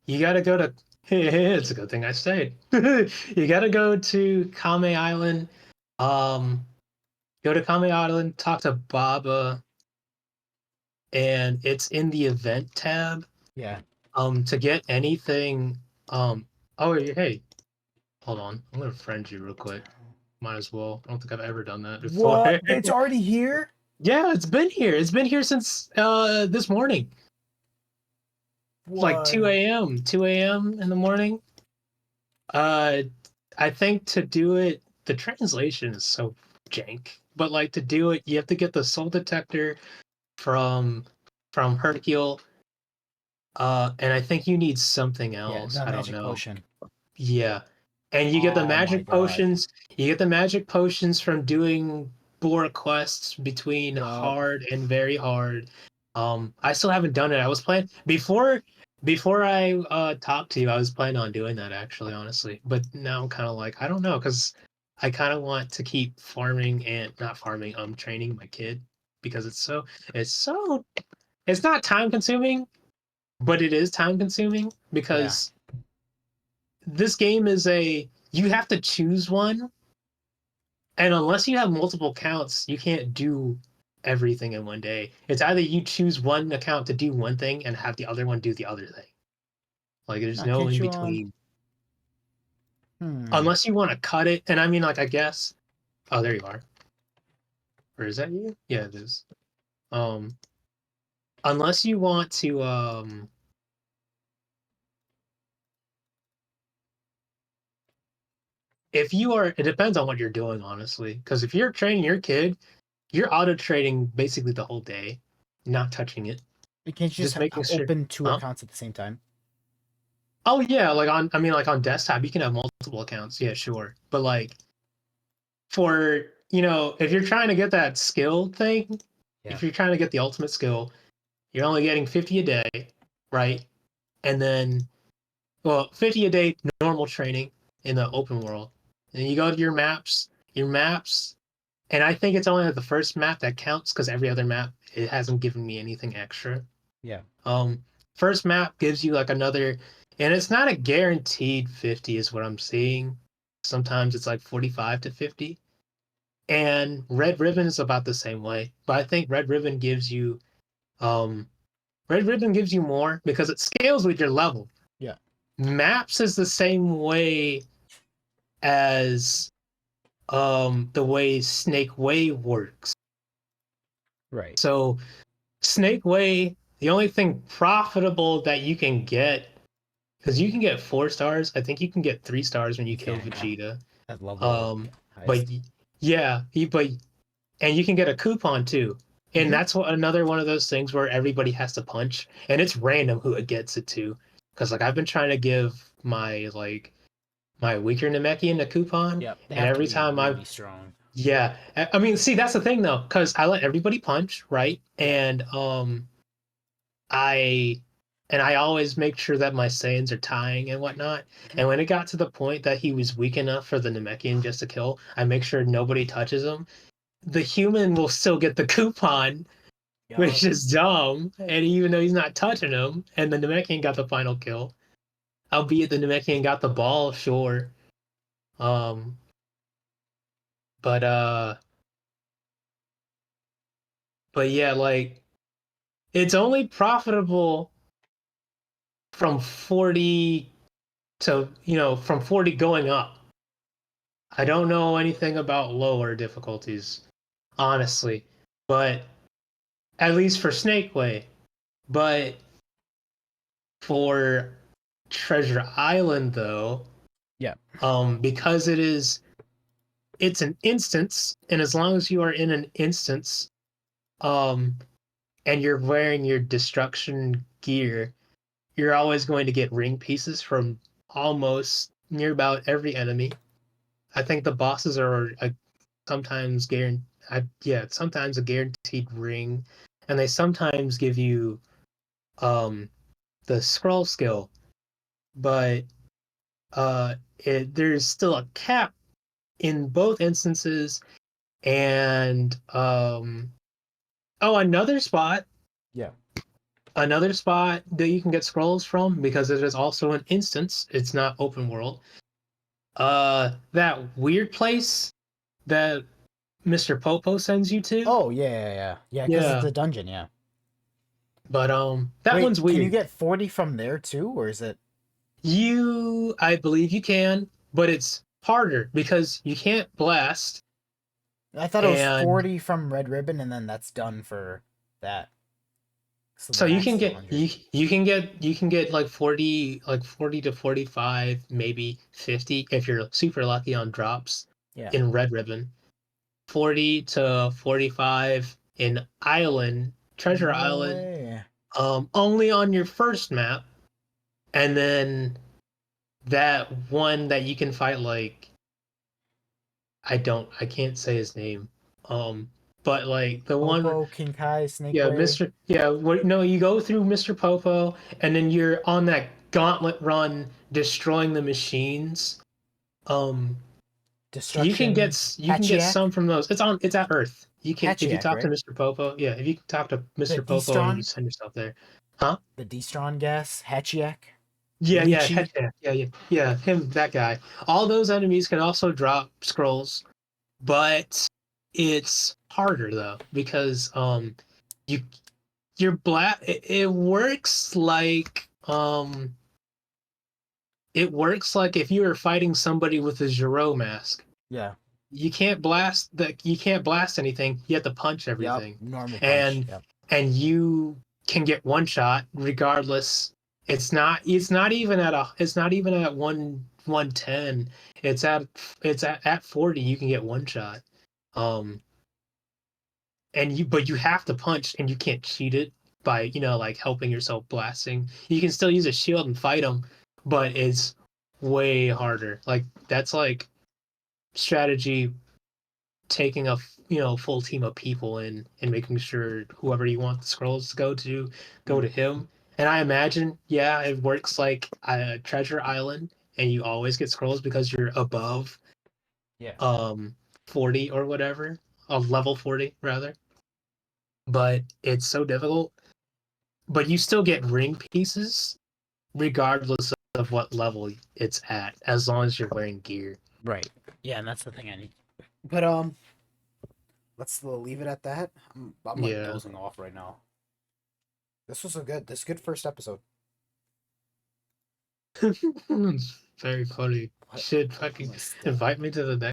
You gotta go to. It's a good thing I stayed. You gotta go to Kame Island. Go to Kame Island, talk to Baba, and it's in the event tab. Yeah. To get anything. Oh hey, hold on. I'm gonna friend you real quick. Might as well. I don't think I've ever done that before. What? It's already here? Yeah, it's been here. It's been here since this morning. What? Like 2 a.m. 2 a.m. in the morning. I think to do it, the translation is so jank. But like to do it, you have to get the soul detector from Hercule. And I think you need something else. I don't know. Potion. Yeah. And you get the magic potions. You get the magic potions from doing Bora quests between hard and very hard. I still haven't done it. I was playing before Before I talked to you, I was planning on doing that actually, honestly. But now I'm kind of like, I don't know, because I kind of want to keep farming and not farming, training my kid because it's so, it's not time consuming, but it is time consuming Yeah. because this game is you have to choose one, and unless you have multiple accounts, you can't do everything in one day. It's either you choose one account to do one thing and have the other one do the other thing. Like there's Now, no can't in you between. Hmm. Unless you want to cut it, and I mean, like, I guess. Oh, there you are. Or is that you? Yeah, it is. Um, unless you want to, if you are, it depends on what you're doing, honestly. Because if you're training your kid, you're auto trading basically the whole day, not touching it, Can't you just just making sure. open two Huh? accounts at the same time? Oh yeah, like on, I mean, like on desktop, you can have multiple accounts. Yeah, sure. But like for, if you're trying to get that skill thing, Yeah. if you're trying to get the ultimate skill, you're only getting 50 a day, right? And then, well, 50 a day normal training in the open world. And you go to your maps, and I think it's only the first map that counts because every other map, it hasn't given me anything extra. Yeah. Um, First map gives you like another, and it's not a guaranteed 50 is what I'm seeing. Sometimes it's like 45 to 50. And Red Ribbon is about the same way. But I think um Red Ribbon gives you more because it scales with your level. Yeah. Maps is the same way as the way Snake Way works. Right. So Snake Way, the only thing profitable that you can get, because you can get 4 stars. I think you can get 3 stars when you You kill can, yeah. Vegeta. At level Um, but highest. yeah, but and you can get a coupon too. And Mm-hmm. that's another one of those things where everybody has to punch, and it's random who it gets it to. Because like I've been trying to give my weaker Namekian a coupon, Yep. They and have to every be time really strong. yeah, I mean, see, that's the thing though, because I let everybody punch, right? Yeah. And I I always make sure that my Saiyans are tying and whatnot. Mhm. And when it got to the point that he was weak enough for the Namekian just to kill, I make sure nobody touches him. The human will still get the coupon, Yup. which is dumb. And even though he's not touching him, and the Namekian got the final kill, albeit the Namekian got the ball, sure. Um, but but yeah, like it's only profitable from 40 to, from 40 going up. I don't know anything about lower difficulties, honestly, but at least for Snake Way. But for Treasure Island, though, Yeah. because it's an instance, and as long as you are in an instance, um, and you're wearing your destruction gear, you're always going to get ring pieces from almost near about every enemy. I think the bosses are sometimes guaranteed. Yeah, sometimes a guaranteed ring, and they sometimes give you um the scroll skill, but there's still a cap in both instances, and oh, Yeah. another spot that you can get scrolls from because it is also an instance. It's not open world. That weird place that Mr. Popo sends you to. Oh, yeah, yeah, yeah. Yeah, because it's Yeah, a dungeon, yeah. but that one's Wait, can you weird. get 40 from there too, or is it? I believe you can, but it's harder because you can't blast, I thought it was and 40 from Red Ribbon, and then that's done for that. So the so you max can is get 100. you can get like 40 to 45, maybe 50 if you're super lucky on drops Yeah. in Red Ribbon. 40 to 45 in Island, Treasure No Island, way. only on your first map, and then that one that you can fight like I can't say his name. but like the one, Popo, King Kai, Snake yeah, Way. Mr. Yeah, no, you go through Mr. Popo, and then you're on that gauntlet run, destroying the machines. Um, you can Destruction. get Hachiak. some from those. It's at Earth. You can if you Hachiak, talk to right? Mr. Popo. Yeah, if you talk to The Mr. Popo and you D-Stron. send yourself there, huh? The D-Stron gas. Hachiak. Yeah, Lychee. yeah, him, that guy. All those enemies can also drop scrolls, but it's harder though because you your it works like if you were fighting somebody with a Zero mask. Yeah. You can't blast anything. You have to punch Yep. everything, Normal punch. and Yep. you can get one shot regardless. It's not even at 110. At 40 you can get one shot. Um but you have to punch, and you can't cheat it by, like helping yourself blasting. You can still use a shield and fight them, but it's way harder. Like that's like strategy, taking a full team of people in and making sure whoever you want the scrolls to go to him. And I imagine, yeah, it works like a treasure island, and you always get scrolls because you're above Yeah. 40 or whatever, of level 40 rather. But it's so difficult. But you still get ring pieces regardless of what level it's at, as long as you're wearing gear. Right. Yeah, and that's the thing I need. But let's leave it at that. I'm like Yeah. dozing off right now. This good first episode. It's very funny. What? Should fucking invite me to the next